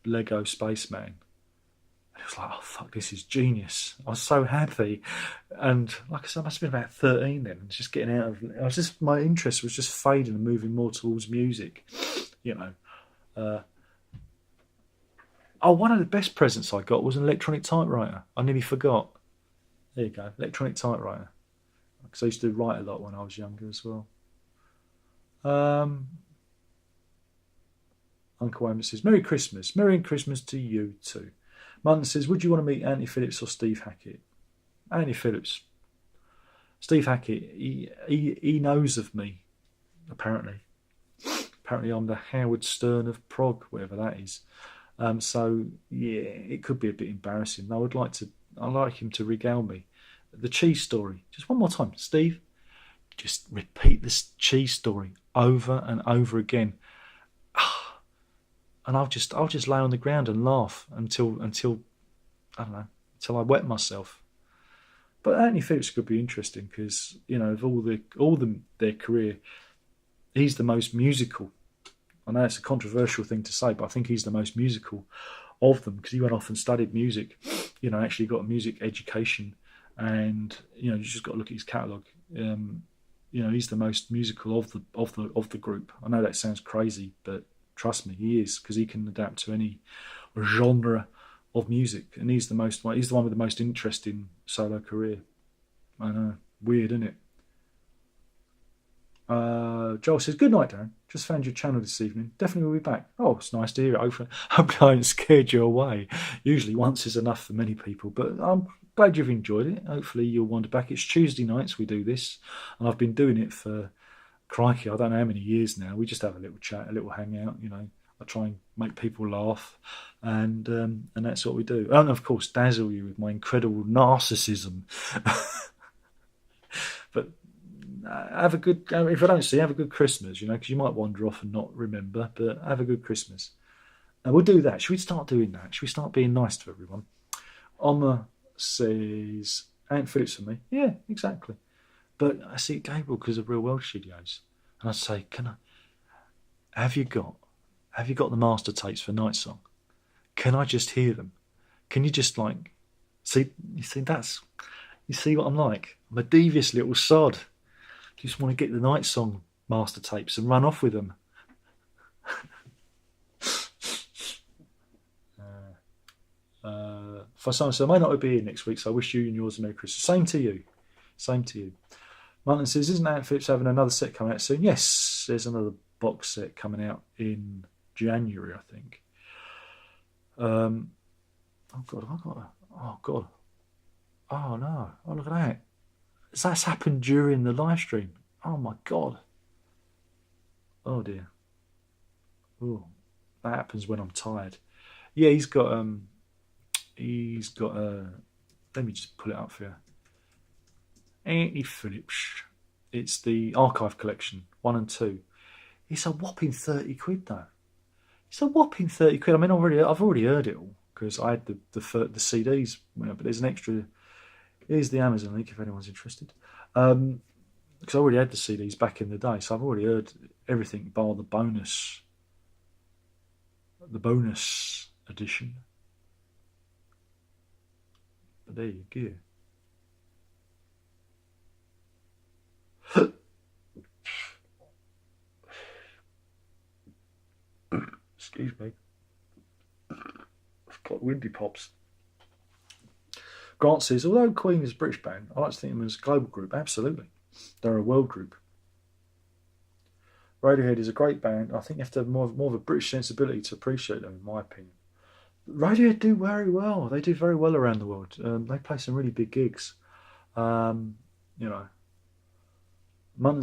Lego Spaceman. It was like, oh fuck, this is genius. I was so happy, and like I said, I must have been about 13 then, and just getting out of. My interest was just fading and moving more towards music, one of the best presents I got was an electronic typewriter. I nearly forgot. There you go, electronic typewriter. Because I used to write a lot when I was younger as well. Uncle Wayman says, Merry Christmas. Merry Christmas to you too. Martin says, would you want to meet Anthony Phillips or Steve Hackett? Anthony Phillips. Steve Hackett, he knows of me, apparently. Apparently I'm the Howard Stern of prog, whatever that is. So, yeah, it could be a bit embarrassing. I'd like him to regale me. The cheese story. Just one more time. Steve, just repeat this cheese story over and over again. And I'll just lay on the ground and laugh until I don't know, until I wet myself. But Anthony Phillips could be interesting because of their career, he's the most musical. I know it's a controversial thing to say, but I think he's the most musical of them because he went off and studied music. Actually got a music education, and you just got to look at his catalogue. He's the most musical of the group. I know that sounds crazy, but trust me, he is, because he can adapt to any genre of music, and he's the one with the most interesting solo career. I know, weird, isn't it? Joel says, good night, Darren. Just found your channel this evening. Definitely will be back. Oh, it's nice to hear it. Hope I haven't scared you away. Usually once is enough for many people, but I'm glad you've enjoyed it. Hopefully you'll wander back. It's Tuesday nights we do this, and I've been doing it for, crikey, I don't know how many years now. We just have a little chat, a little hangout, I try and make people laugh, and that's what we do. And of course, dazzle you with my incredible narcissism. But have a good, if I don't see you, have a good Christmas, because you might wander off and not remember, but have a good Christmas. And we'll do that. Should we start doing that? Should we start being nice to everyone? Oma says, Ant Phillips for me. Yeah, exactly. But I see Gabriel because of Real World Studios. And I say, have you got the master tapes for Night Song? Can I just hear them? Can you just see what I'm like? I'm a devious little sod. Just want to get the Night Song master tapes and run off with them. For someone said, I may not be here next week, so I wish you and yours a Merry Christmas. Same to you. Martin says, isn't Ant Phillips having another set coming out soon? Yes, there's another box set coming out in January, I think. Oh no, look at that. That's happened during the live stream. Oh my God. Oh dear. Oh, that happens when I'm tired. Yeah, he's got let me just pull it up for you. Anthony Phillips. It's the archive collection 1 and 2. It's a whopping 30 quid though. It's a whopping 30 quid. I mean, I've already heard it all because I had the CDs. But there's an extra. Here's the Amazon link if anyone's interested. Because I already had the CDs back in the day, so I've already heard everything bar the bonus the bonus edition. But there you go. Excuse me. I've got windy pops. Grant says, although Queen is a British band, I like to think of them as a global group. Absolutely. They're a world group. Radiohead is a great band. I think you have to have more of a British sensibility to appreciate them, in my opinion. Radiohead do very well. They do very well around the world. They play some really big gigs. Munton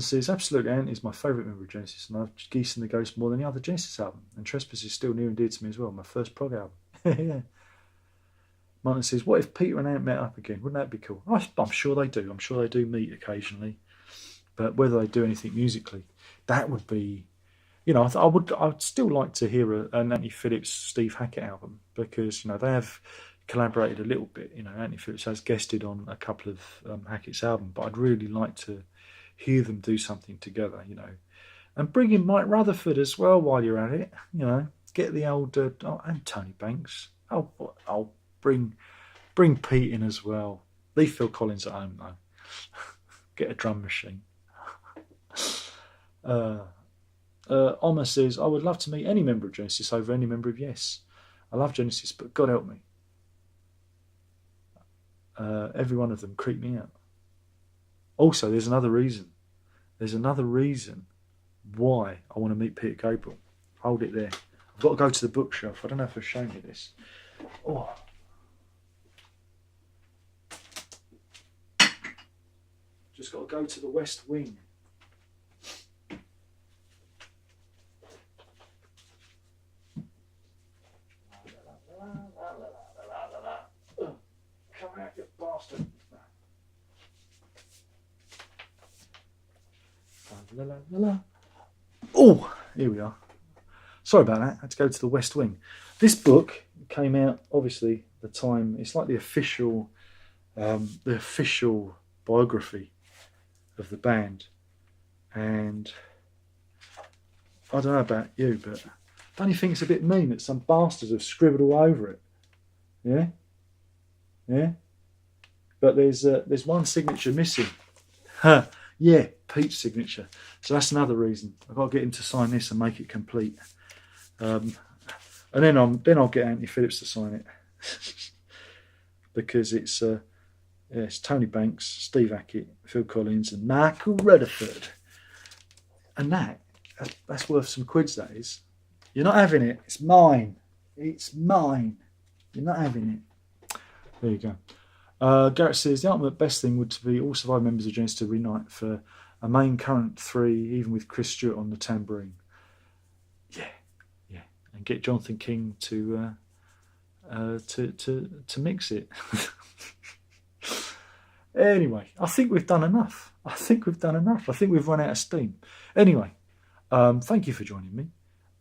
says, absolutely, Ant is my favourite member of Genesis, and I've Geese and the Ghost more than any other Genesis album. And Trespass is still near and dear to me as well, my first prog album. Yeah. Munton says, what if Peter and Ant met up again? Wouldn't that be cool? I'm sure they do. I'm sure they do meet occasionally. But whether they do anything musically, that would be, I'd still like to hear an Anthony Phillips, Steve Hackett album, because, they have collaborated a little bit. Anthony Phillips has guested on a couple of Hackett's albums, but I'd really like to hear them do something together, and bring in Mike Rutherford as well while you're at it. Get the old and Tony Banks. I'll bring Pete in as well. Leave Phil Collins at home though. Get a drum machine. Oma says, I would love to meet any member of Genesis over any member of Yes. I love Genesis, but God help me. Every one of them creep me out. Also, there's another reason. There's another reason why I want to meet Peter Gabriel. Hold it there. I've got to go to the bookshelf. I don't know if I've shown you this. Oh. Just got to go to the West Wing. Come out, you bastard. Oh, here we are. Sorry about that. I had to go to the West Wing. This book came out, obviously, the time. It's like the official biography of the band. And I don't know about you, but don't you think it's a bit mean that some bastards have scribbled all over it? Yeah? Yeah? But there's one signature missing. Huh. Yeah, Pete's signature. So that's another reason. I've got to get him to sign this and make it complete. And then I'll get Anthony Phillips to sign it. Because it's Tony Banks, Steve Hackett, Phil Collins and Michael Rutherford. And that's worth some quids, that is. You're not having it. It's mine. It's mine. You're not having it. There you go. Garrett says, the ultimate best thing would be all surviving members of Genesis to reunite for a main current three, even with Chris Stewart on the tambourine. Yeah. And get Jonathan King to mix it. Anyway, I think we've done enough. I think we've run out of steam. Anyway, thank you for joining me.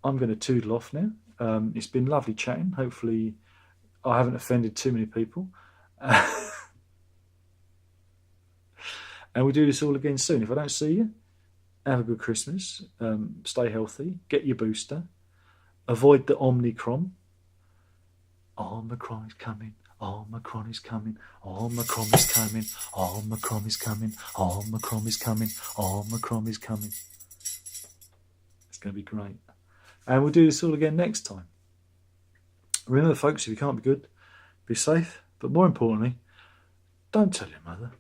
I'm going to toodle off now. It's been lovely chatting. Hopefully I haven't offended too many people. And we'll do this all again soon. If I don't see you, have a good Christmas. Stay healthy. Get your booster. Avoid the Omicron. Omicron is coming. Omicron is coming. Omicron is coming. Omicron is coming. Omicron is coming. Omicron is coming. It's going to be great. And we'll do this all again next time. Remember, folks, if you can't be good, be safe. But more importantly, don't tell your mother.